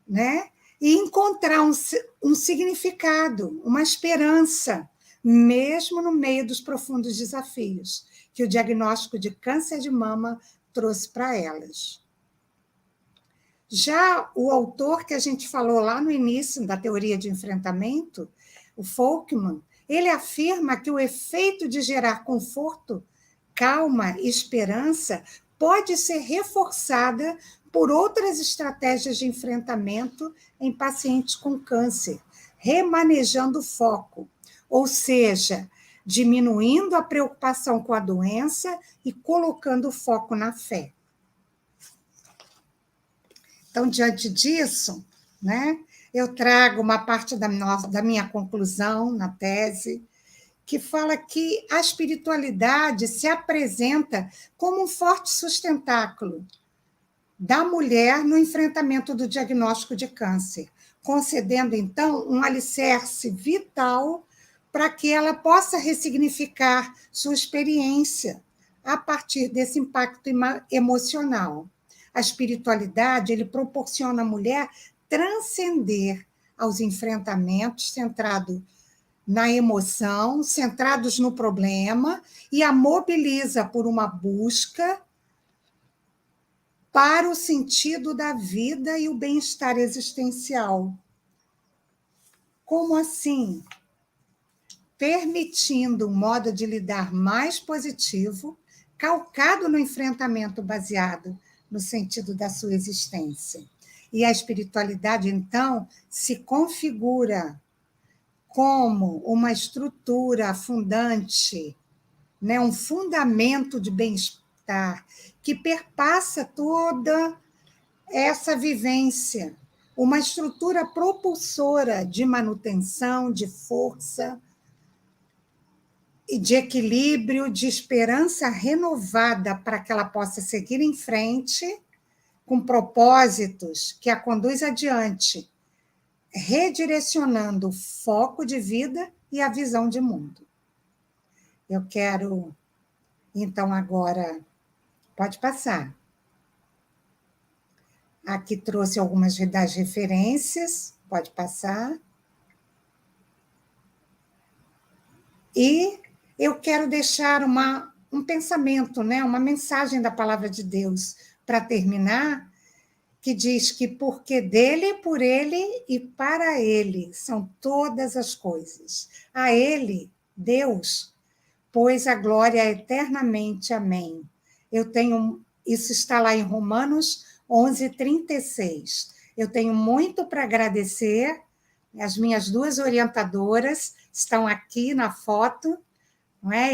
né? E encontrar um significado, uma esperança, mesmo no meio dos profundos desafios que o diagnóstico de câncer de mama trouxe para elas. Já o autor que a gente falou lá no início da teoria de enfrentamento, o Folkman, ele afirma que o efeito de gerar conforto, calma e esperança pode ser reforçada por outras estratégias de enfrentamento em pacientes com câncer, remanejando o foco, ou seja, diminuindo a preocupação com a doença e colocando o foco na fé. Então, diante disso, né, eu trago uma parte da minha conclusão na tese, que fala que a espiritualidade se apresenta como um forte sustentáculo da mulher no enfrentamento do diagnóstico de câncer, concedendo, então, um alicerce vital para que ela possa ressignificar sua experiência a partir desse impacto emocional. A espiritualidade, ele proporciona à mulher transcender aos enfrentamentos centrados na emoção, centrados no problema, e a mobiliza por uma busca para o sentido da vida e o bem-estar existencial. Como assim? Permitindo um modo de lidar mais positivo, calcado no enfrentamento baseado no sentido da sua existência. E a espiritualidade, então, se configura como uma estrutura fundante, né, um fundamento de bem-estar que perpassa toda essa vivência, uma estrutura propulsora de manutenção, de força e de equilíbrio, de esperança renovada para que ela possa seguir em frente com propósitos que a conduz adiante, redirecionando o foco de vida e a visão de mundo. Eu quero, então, agora... Pode passar. Aqui trouxe algumas das referências, pode passar. E eu quero deixar um pensamento, né, uma mensagem da Palavra de Deus para terminar, que diz que porque dele, por ele e para ele são todas as coisas. A ele, Deus, pois a glória eternamente. Amém. Isso está lá em Romanos 11:36. Eu tenho muito para agradecer. As minhas duas orientadoras estão aqui na foto, não é?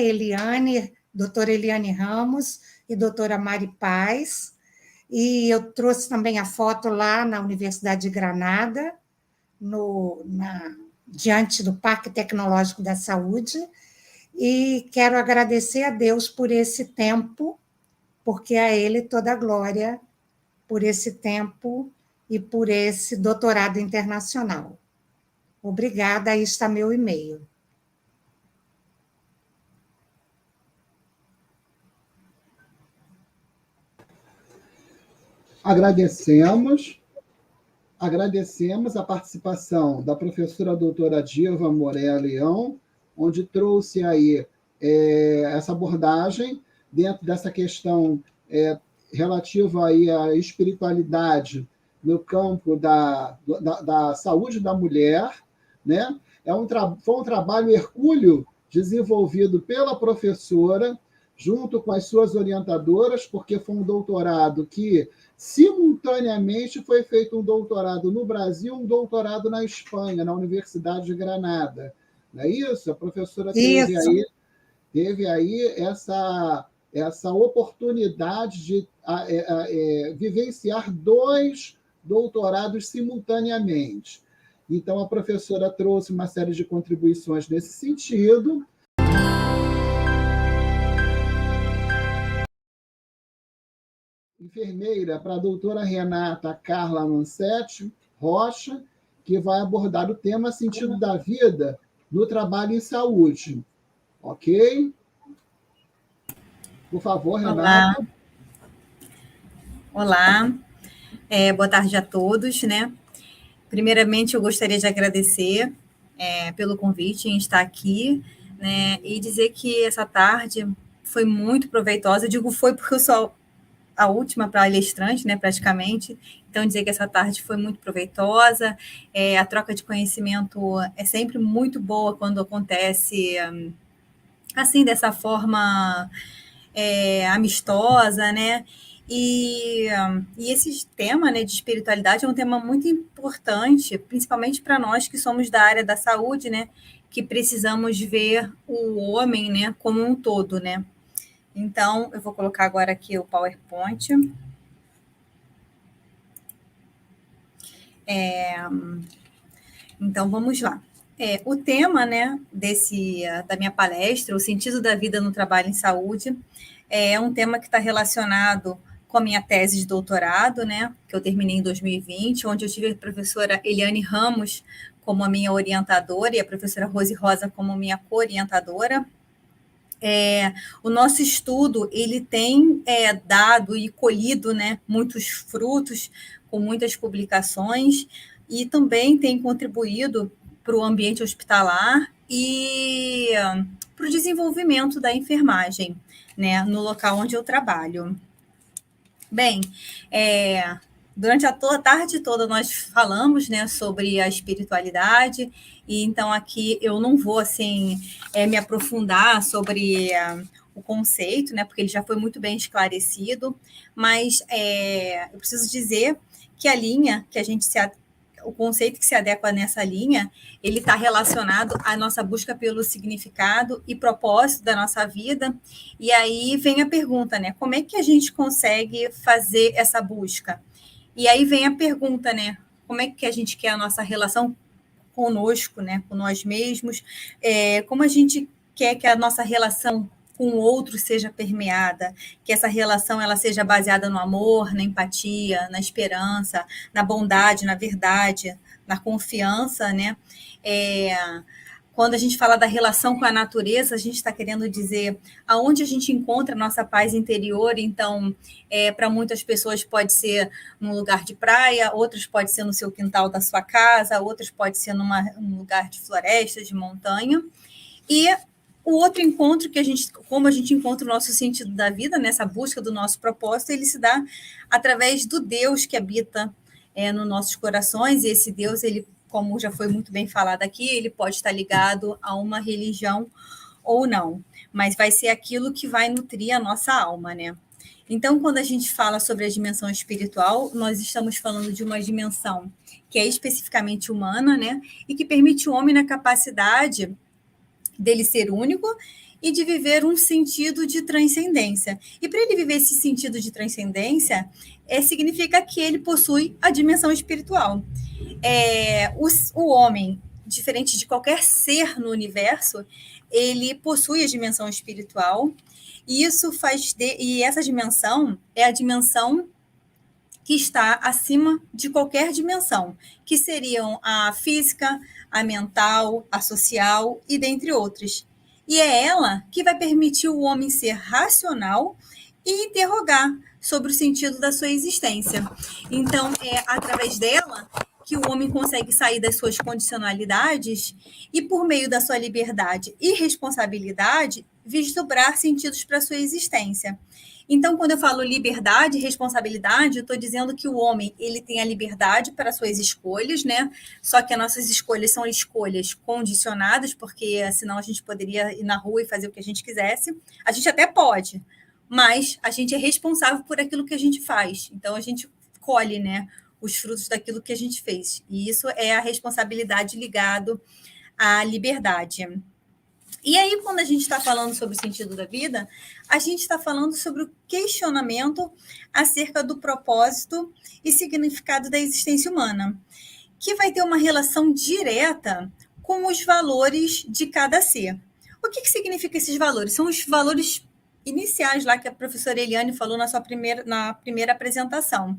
Doutora Eliane Ramos e doutora Mari Paz. E eu trouxe também a foto lá na Universidade de Granada, diante do Parque Tecnológico da Saúde. E quero agradecer a Deus por esse tempo, porque a Ele toda a glória por esse tempo e por esse doutorado internacional. Obrigada, aí está meu e-mail. Agradecemos a participação da professora doutora Dilva Moré Leão, onde trouxe aí essa abordagem dentro dessa questão relativa aí à espiritualidade no campo da saúde da mulher, né? Foi um trabalho hercúleo desenvolvido pela professora, junto com as suas orientadoras, porque foi um doutorado que Simultaneamente, foi feito um doutorado no Brasil, um doutorado na Espanha, na Universidade de Granada. Não é isso? A professora teve aí essa oportunidade de vivenciar 2 doutorados simultaneamente. Então, a professora trouxe uma série de contribuições nesse sentido. Enfermeira para a doutora Renata Carla Mancetti Rocha, que vai abordar o tema sentido da vida no trabalho em saúde. Ok? Por favor, Renata. Olá. Boa tarde a todos, né? Primeiramente, eu gostaria de agradecer pelo convite em estar aqui, né? E dizer que essa tarde foi muito proveitosa. Eu digo foi porque eu sou a última palestrante, né, praticamente. Então, dizer que essa tarde foi muito proveitosa. A troca de conhecimento é sempre muito boa quando acontece assim, dessa forma amistosa, né? E esse tema, né, de espiritualidade é um tema muito importante, principalmente para nós que somos da área da saúde, né, que precisamos ver o homem, né, como um todo, né. Então, eu vou colocar agora aqui o PowerPoint. Então, vamos lá. O tema, né, da minha palestra, o sentido da vida no trabalho em saúde, é um tema que está relacionado com a minha tese de doutorado, né, que eu terminei em 2020, onde eu tive a professora Eliane Ramos como a minha orientadora e a professora Rose Rosa como minha co-orientadora. O nosso estudo ele tem dado e colhido, né, muitos frutos, com muitas publicações, e também tem contribuído para o ambiente hospitalar e para o desenvolvimento da enfermagem, né, no local onde eu trabalho. Bem, durante a tarde toda nós falamos, né, sobre a espiritualidade, e então aqui eu não vou assim me aprofundar sobre o conceito, né, porque ele já foi muito bem esclarecido, mas eu preciso dizer que a linha que a gente o conceito que se adequa nessa linha, ele está relacionado à nossa busca pelo significado e propósito da nossa vida. E aí vem a pergunta, né? Como é que a gente consegue fazer essa busca? E aí vem a pergunta, né? Como é que a gente quer a nossa relação conosco, né? Com nós mesmos? Como a gente quer que a nossa relação com o outro seja permeada, que essa relação ela seja baseada no amor, na empatia, na esperança, na bondade, na verdade, na confiança, né? Quando a gente fala da relação com a natureza, a gente está querendo dizer aonde a gente encontra a nossa paz interior. Então, para muitas pessoas pode ser num lugar de praia, outras pode ser no seu quintal da sua casa, outras pode ser num lugar de floresta, de montanha. E o outro encontro como a gente encontra o nosso sentido da vida, nessa busca do nosso propósito, ele se dá através do Deus que habita nos nossos corações, e esse Deus, ele, como já foi muito bem falado aqui, ele pode estar ligado a uma religião ou não, mas vai ser aquilo que vai nutrir a nossa alma, né? Então, quando a gente fala sobre a dimensão espiritual, nós estamos falando de uma dimensão que é especificamente humana, né? E que permite o homem na capacidade dele ser único e de viver um sentido de transcendência. E para ele viver esse sentido de transcendência, significa que ele possui a dimensão espiritual. O homem, diferente de qualquer ser no universo, ele possui a dimensão espiritual, e isso e essa dimensão é a dimensão que está acima de qualquer dimensão, que seriam a física, a mental, a social e dentre outras. E é ela que vai permitir o homem ser racional e interrogar sobre o sentido da sua existência. Então, é através dela que o homem consegue sair das suas condicionalidades e, por meio da sua liberdade e responsabilidade, vislumbrar sentidos para a sua existência. Então, quando eu falo liberdade e responsabilidade, eu estou dizendo que o homem ele tem a liberdade para suas escolhas, né? Só que as nossas escolhas são escolhas condicionadas, porque senão a gente poderia ir na rua e fazer o que a gente quisesse. A gente até pode, mas a gente é responsável por aquilo que a gente faz. Então, a gente colhe, né, os frutos daquilo que a gente fez. E isso é a responsabilidade ligado à liberdade. E aí, quando a gente está falando sobre o sentido da vida, a gente está falando sobre o questionamento acerca do propósito e significado da existência humana, que vai ter uma relação direta com os valores de cada ser. O que significa esses valores? São os valores iniciais lá que a professora Eliane falou na primeira apresentação.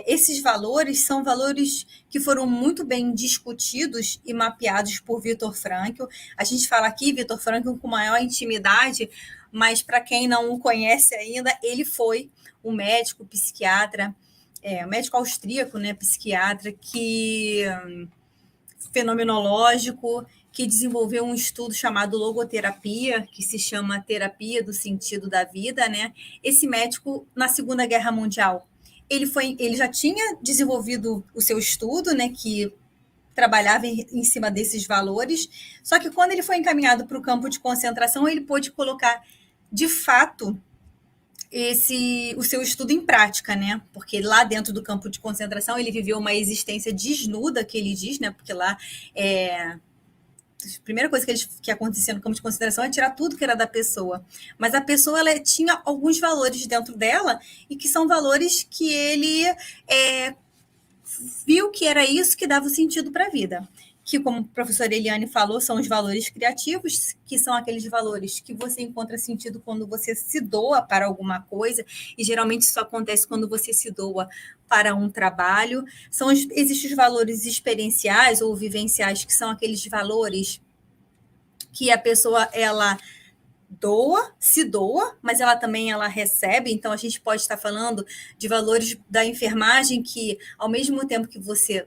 Esses valores são valores que foram muito bem discutidos e mapeados por Viktor Frankl. A gente fala aqui Viktor Frankl com maior intimidade, mas para quem não o conhece ainda, ele foi um médico psiquiatra, um médico austríaco, né, psiquiatra, fenomenológico, que desenvolveu um estudo chamado logoterapia, que se chama terapia do sentido da vida, né? Esse médico, na Segunda Guerra Mundial, ele já tinha desenvolvido o seu estudo, né, que trabalhava em cima desses valores, só que quando ele foi encaminhado para o campo de concentração, ele pôde colocar, de fato, o seu estudo em prática, né? Porque lá dentro do campo de concentração ele viveu uma existência desnuda, que ele diz, né? Porque lá a primeira coisa que acontecia no campo de concentração é tirar tudo que era da pessoa. Mas a pessoa, ela tinha alguns valores dentro dela e que são valores que ele viu que era isso que dava sentido para a vida. Que, como a professora Eliane falou, são os valores criativos, que são aqueles valores que você encontra sentido quando você se doa para alguma coisa, e geralmente isso acontece quando você se doa para um trabalho. Existem os valores experienciais ou vivenciais, que são aqueles valores que a pessoa, ela se doa, mas ela também recebe. Então, a gente pode estar falando de valores da enfermagem, que, ao mesmo tempo que você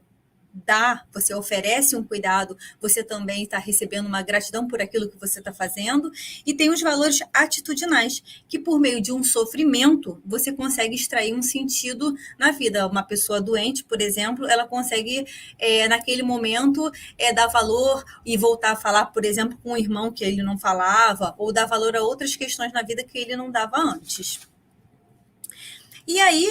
você oferece um cuidado, você também está recebendo uma gratidão por aquilo que você está fazendo. E tem os valores atitudinais, que por meio de um sofrimento, você consegue extrair um sentido na vida. Uma pessoa doente, por exemplo, ela consegue, naquele momento, dar valor e voltar a falar, por exemplo, com um irmão que ele não falava, ou dar valor a outras questões na vida que ele não dava antes. E aí,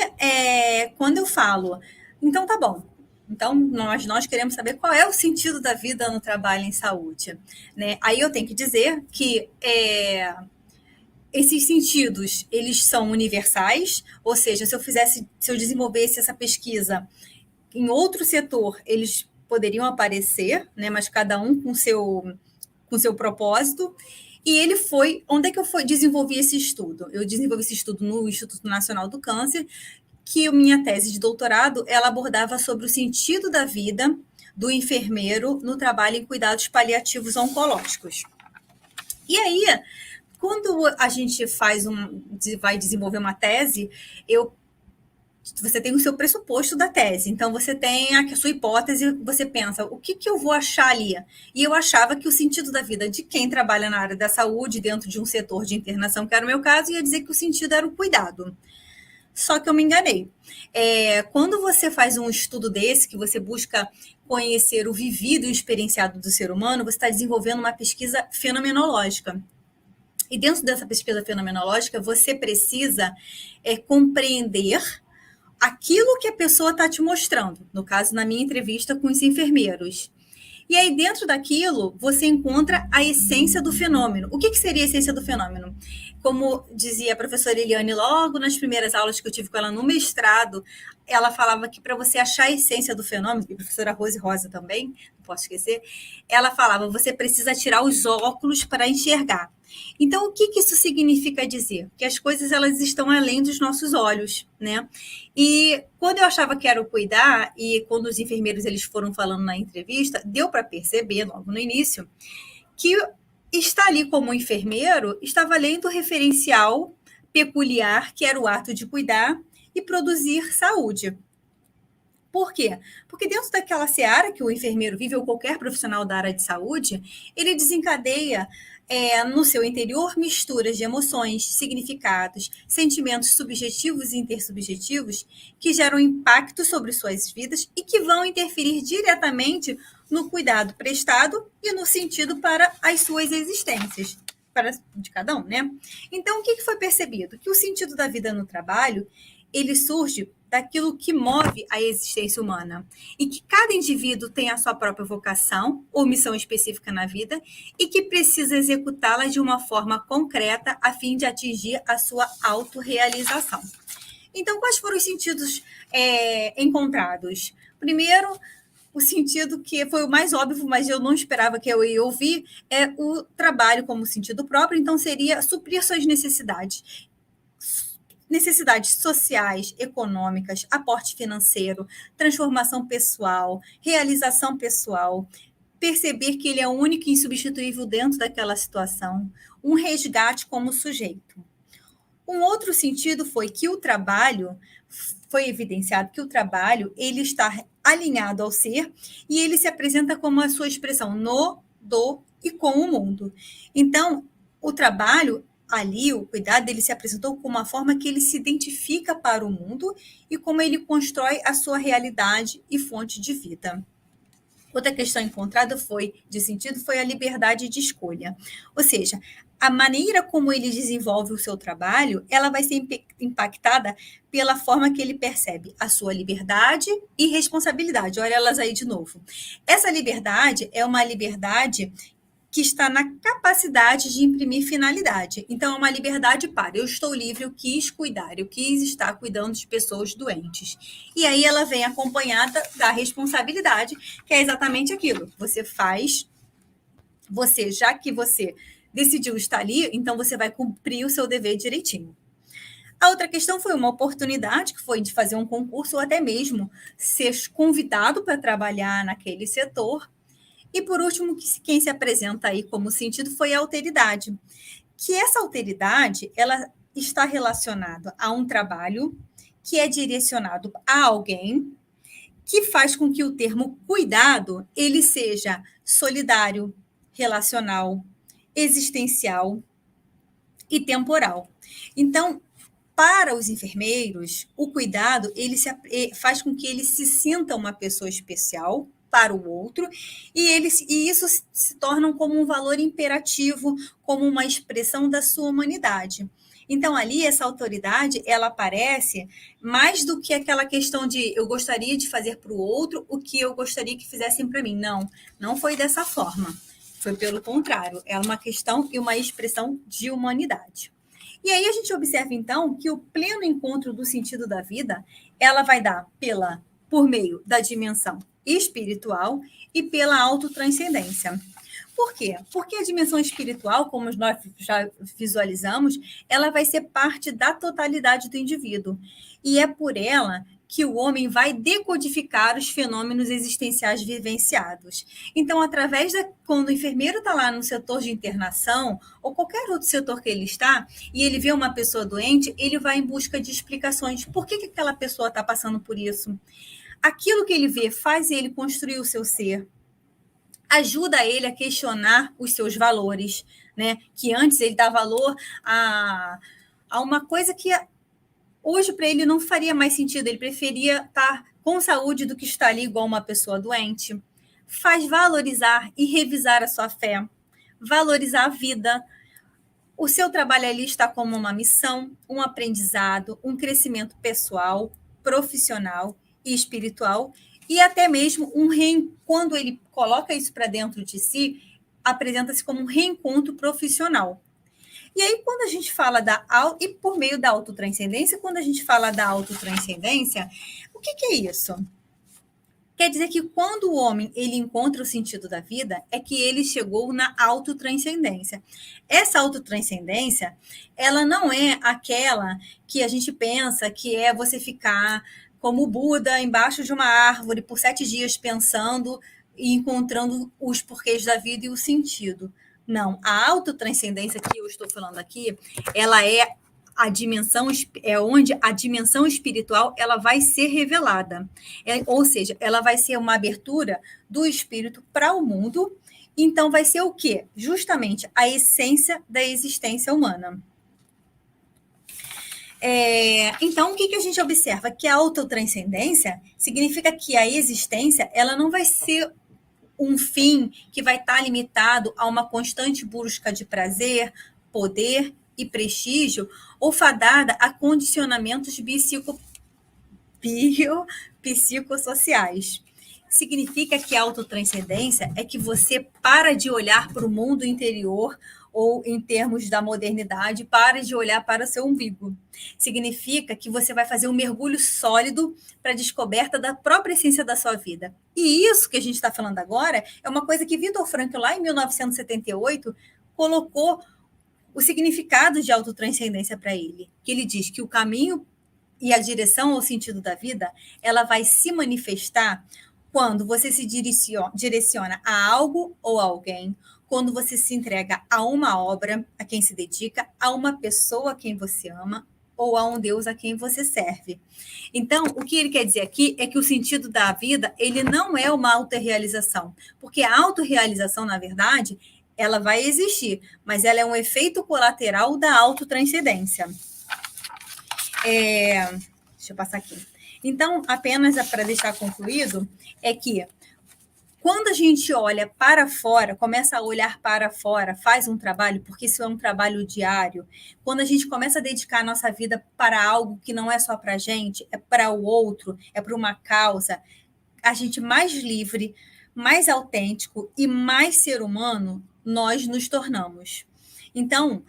quando eu falo, então tá bom, então, nós queremos saber qual é o sentido da vida no trabalho em saúde, né? Aí eu tenho que dizer que esses sentidos, eles são universais, ou seja, se eu desenvolvesse essa pesquisa em outro setor, eles poderiam aparecer, né? Mas cada um com seu propósito. E ele onde é que eu desenvolvi esse estudo? Eu desenvolvi esse estudo no Instituto Nacional do Câncer, que minha tese de doutorado, ela abordava sobre o sentido da vida do enfermeiro no trabalho em cuidados paliativos oncológicos. E aí, quando a gente vai desenvolver uma tese, você tem o seu pressuposto da tese. Então, você tem a sua hipótese, você pensa, o que eu vou achar ali? E eu achava que o sentido da vida de quem trabalha na área da saúde, dentro de um setor de internação, que era o meu caso, ia dizer que o sentido era o cuidado. Só que eu me enganei. Quando você faz um estudo desse, que você busca conhecer o vivido e o experienciado do ser humano, você está desenvolvendo uma pesquisa fenomenológica. E dentro dessa pesquisa fenomenológica, você precisa compreender aquilo que a pessoa está te mostrando. No caso, na minha entrevista com os enfermeiros. E aí, dentro daquilo, você encontra a essência do fenômeno. O que seria a essência do fenômeno? Como dizia a professora Eliane logo nas primeiras aulas que eu tive com ela no mestrado, ela falava que para você achar a essência do fenômeno, e a professora Rose Rosa também, não posso esquecer, ela falava, você precisa tirar os óculos para enxergar. Então, o que isso significa dizer? Que as coisas, elas estão além dos nossos olhos, né? E quando eu achava que era o cuidar, e quando os enfermeiros eles foram falando na entrevista, deu para perceber, logo no início, que estar ali como enfermeiro estava além do referencial peculiar, que era o ato de cuidar e produzir saúde. Por quê? Porque dentro daquela seara que o enfermeiro vive, ou qualquer profissional da área de saúde, ele desencadeia no seu interior misturas de emoções, significados, sentimentos subjetivos e intersubjetivos que geram impacto sobre suas vidas e que vão interferir diretamente no cuidado prestado e no sentido para as suas existências. de cada um, né? Então, o que foi percebido? Que o sentido da vida no trabalho, ele surge daquilo que move a existência humana. E que cada indivíduo tem a sua própria vocação ou missão específica na vida e que precisa executá-la de uma forma concreta a fim de atingir a sua autorrealização. Então, quais foram os sentidos encontrados? Primeiro, o sentido que foi o mais óbvio, mas eu não esperava que eu ia ouvir, é o trabalho como sentido próprio, então seria suprir suas necessidades. Necessidades sociais, econômicas, aporte financeiro, transformação pessoal, realização pessoal, perceber que ele é único e insubstituível dentro daquela situação, um resgate como sujeito. Um outro sentido foi que o trabalho, foi evidenciado que o trabalho, ele está alinhado ao ser e ele se apresenta como a sua expressão no, do e com o mundo. Então, o trabalho ali, o cuidado, ele se apresentou como uma forma que ele se identifica para o mundo e como ele constrói a sua realidade e fonte de vida. Outra questão encontrada de sentido foi a liberdade de escolha. Ou seja, a maneira como ele desenvolve o seu trabalho, ela vai ser impactada pela forma que ele percebe a sua liberdade e responsabilidade. Olha elas aí de novo. Essa liberdade é uma liberdade que está na capacidade de imprimir finalidade. Então, é uma liberdade para eu estou livre, eu quis cuidar, eu quis estar cuidando de pessoas doentes. E aí ela vem acompanhada da responsabilidade, que é exatamente aquilo. Você faz, já que você decidiu estar ali, então você vai cumprir o seu dever direitinho. A outra questão foi uma oportunidade, que foi de fazer um concurso ou até mesmo ser convidado para trabalhar naquele setor. E, por último, quem se apresenta aí como sentido foi a alteridade, que essa alteridade ela está relacionada a um trabalho que é direcionado a alguém, que faz com que o termo cuidado ele seja solidário, relacional, existencial e temporal. Então, para os enfermeiros, o cuidado ele faz com que ele se sinta uma pessoa especial para o outro, e isso se torna como um valor imperativo, como uma expressão da sua humanidade. Então, ali, essa autoridade, ela aparece mais do que aquela questão de eu gostaria de fazer para o outro o que eu gostaria que fizessem para mim. Não foi dessa forma. Foi pelo contrário. É uma questão e uma expressão de humanidade. E aí a gente observa, então, que o pleno encontro do sentido da vida, ela vai dar por meio da dimensão espiritual e pela autotranscendência. Por quê? Porque a dimensão espiritual, como nós já visualizamos, ela vai ser parte da totalidade do indivíduo. E é por ela que o homem vai decodificar os fenômenos existenciais vivenciados. Então, quando o enfermeiro está lá no setor de internação, ou qualquer outro setor que ele está, e ele vê uma pessoa doente, ele vai em busca de explicações. Por que aquela pessoa está passando por isso? Aquilo que ele vê faz ele construir o seu ser, ajuda ele a questionar os seus valores, né? Que antes ele dá valor a uma coisa que hoje para ele não faria mais sentido, ele preferia estar com saúde do que estar ali igual uma pessoa doente. Faz valorizar e revisar a sua fé, valorizar a vida. O seu trabalho ali está como uma missão, um aprendizado, um crescimento pessoal, profissional e espiritual, e até mesmo quando ele coloca isso para dentro de si, apresenta-se como um reencontro profissional. E aí, quando a gente fala e por meio da autotranscendência, quando a gente fala da autotranscendência, o que é isso? Quer dizer que quando o homem ele encontra o sentido da vida, é que ele chegou na autotranscendência. Essa autotranscendência, ela não é aquela que a gente pensa que é você ficar como Buda embaixo de uma árvore por 7 dias pensando e encontrando os porquês da vida e o sentido. Não, a autotranscendência que eu estou falando aqui, ela é onde a dimensão espiritual ela vai ser revelada. Ou seja, ela vai ser uma abertura do espírito para o mundo. Então, vai ser o quê? Justamente a essência da existência humana. Então, o que a gente observa? Que a autotranscendência significa que a existência ela não vai ser um fim que vai estar limitado a uma constante busca de prazer, poder e prestígio, ou fadada a condicionamentos psicossociais. Significa que a autotranscendência é que você para de olhar para o mundo interior, ou em termos da modernidade, para de olhar para o seu umbigo. Significa que você vai fazer um mergulho sólido para a descoberta da própria essência da sua vida. E isso que a gente está falando agora é uma coisa que Viktor Frankl, lá em 1978, colocou o significado de autotranscendência para ele. Que ele diz que o caminho e a direção ao sentido da vida, ela vai se manifestar quando você se direciona a algo ou a alguém, quando você se entrega a uma obra a quem se dedica, a uma pessoa a quem você ama, ou a um Deus a quem você serve. Então, o que ele quer dizer aqui é que o sentido da vida, ele não é uma autorrealização, porque a autorrealização, na verdade, ela vai existir, mas ela é um efeito colateral da autotranscendência. Deixa eu passar aqui. Então, apenas para deixar concluído, é que quando a gente olha para fora, começa a olhar para fora, faz um trabalho, porque isso é um trabalho diário, quando a gente começa a dedicar a nossa vida para algo que não é só para a gente, é para o outro, é para uma causa, a gente mais livre, mais autêntico e mais ser humano nós nos tornamos. Então,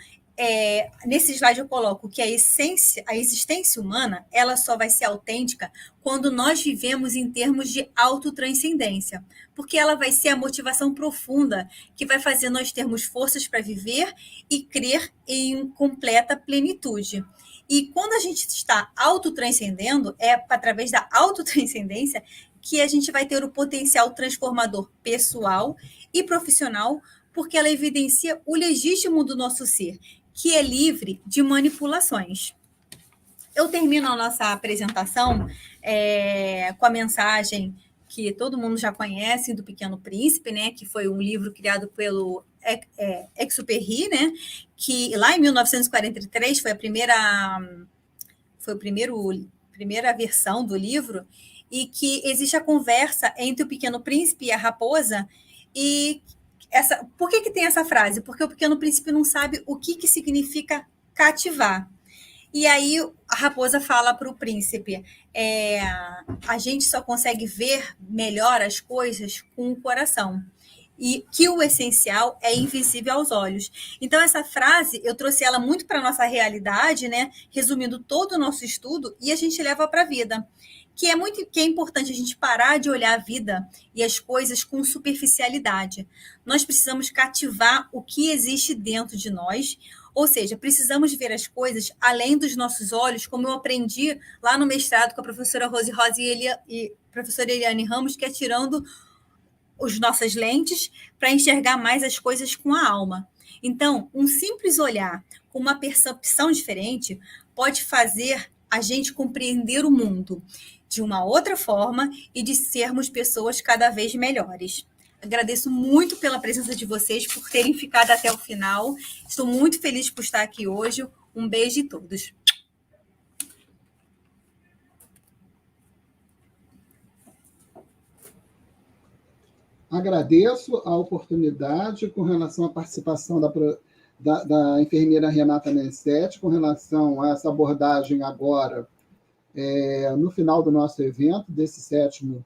nesse slide eu coloco que a existência humana, ela só vai ser autêntica quando nós vivemos em termos de autotranscendência, porque ela vai ser a motivação profunda que vai fazer nós termos forças para viver e crer em completa plenitude. E quando a gente está autotranscendendo, é através da autotranscendência que a gente vai ter o potencial transformador pessoal e profissional, porque ela evidencia o legítimo do nosso ser, que é livre de manipulações. Eu termino a nossa apresentação com a mensagem que todo mundo já conhece do Pequeno Príncipe, né, que foi um livro criado pelo Exupéry, né, que lá em 1943 foi a primeira versão do livro, e que existe a conversa entre o Pequeno Príncipe e a raposa. E por que tem essa frase? Porque o Pequeno Príncipe não sabe o que significa cativar. E aí a raposa fala para o príncipe, a gente só consegue ver melhor as coisas com o coração, e que o essencial é invisível aos olhos. Então, essa frase, eu trouxe ela muito para a nossa realidade, né? Resumindo todo o nosso estudo, e a gente leva para a vida. Que é importante a gente parar de olhar a vida e as coisas com superficialidade. Nós precisamos cativar o que existe dentro de nós, ou seja, precisamos ver as coisas além dos nossos olhos, como eu aprendi lá no mestrado com a professora Rose e a professora Eliane Ramos, que é tirando as nossas lentes para enxergar mais as coisas com a alma. Então, um simples olhar com uma percepção diferente pode fazer a gente compreender o mundo de uma outra forma e de sermos pessoas cada vez melhores. Agradeço muito pela presença de vocês, por terem ficado até o final. Estou muito feliz por estar aqui hoje. Um beijo a todos. Agradeço a oportunidade com relação à participação da enfermeira Renata Nensetti, com relação a essa abordagem agora, no final do nosso evento, desse 7º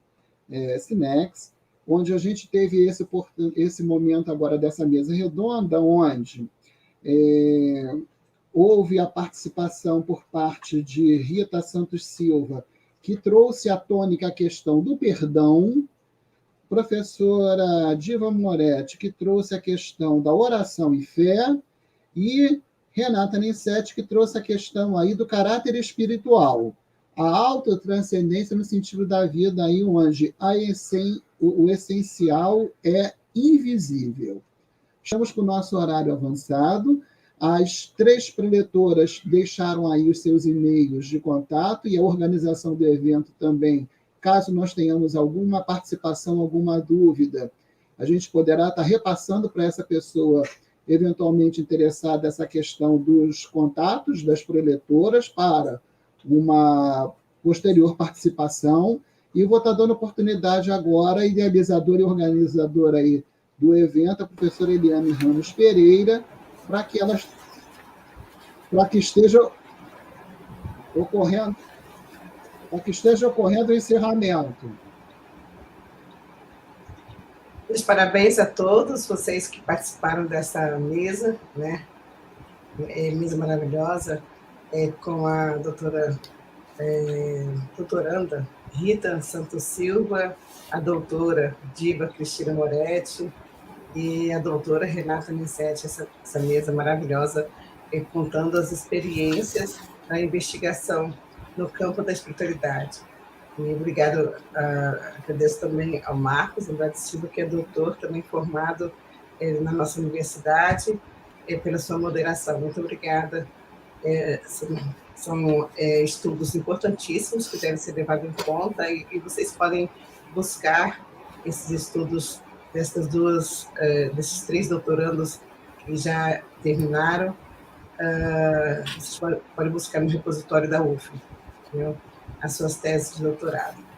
SINEX, onde a gente teve esse momento agora dessa mesa redonda, onde houve a participação por parte de Rita Santos Silva, que trouxe à tônica a questão do perdão, professora Diva Moretti, que trouxe a questão da oração e fé, e Renata Nensetti, que trouxe a questão aí do caráter espiritual, a autotranscendência no sentido da vida, aí onde o essencial é invisível. Estamos com o nosso horário avançado, as 3 preletoras deixaram aí os seus e-mails de contato, e a organização do evento também, caso nós tenhamos alguma participação, alguma dúvida, a gente poderá estar repassando para essa pessoa eventualmente interessada essa questão dos contatos das preletoras para uma posterior participação. E vou estar dando oportunidade agora, idealizadora e organizadora aí do evento, a professora Eliane Ramos Pereira, para que esteja ocorrendo o encerramento. Os parabéns a todos vocês que participaram dessa mesa, né? Mesa maravilhosa, com a doutoranda Rita Santos Silva, a doutora Diva Cristina Moretti e a doutora Renata Nissetti, essa mesa maravilhosa, contando as experiências da investigação no campo da espiritualidade. E obrigado, agradeço também ao Marcos Andrade Silva, que é doutor, também formado na nossa universidade, pela sua moderação. Muito obrigada. São estudos importantíssimos que devem ser levados em conta e vocês podem buscar esses estudos desses 3 doutorandos que já terminaram. Vocês podem buscar no repositório da UF, entendeu? As suas teses de doutorado.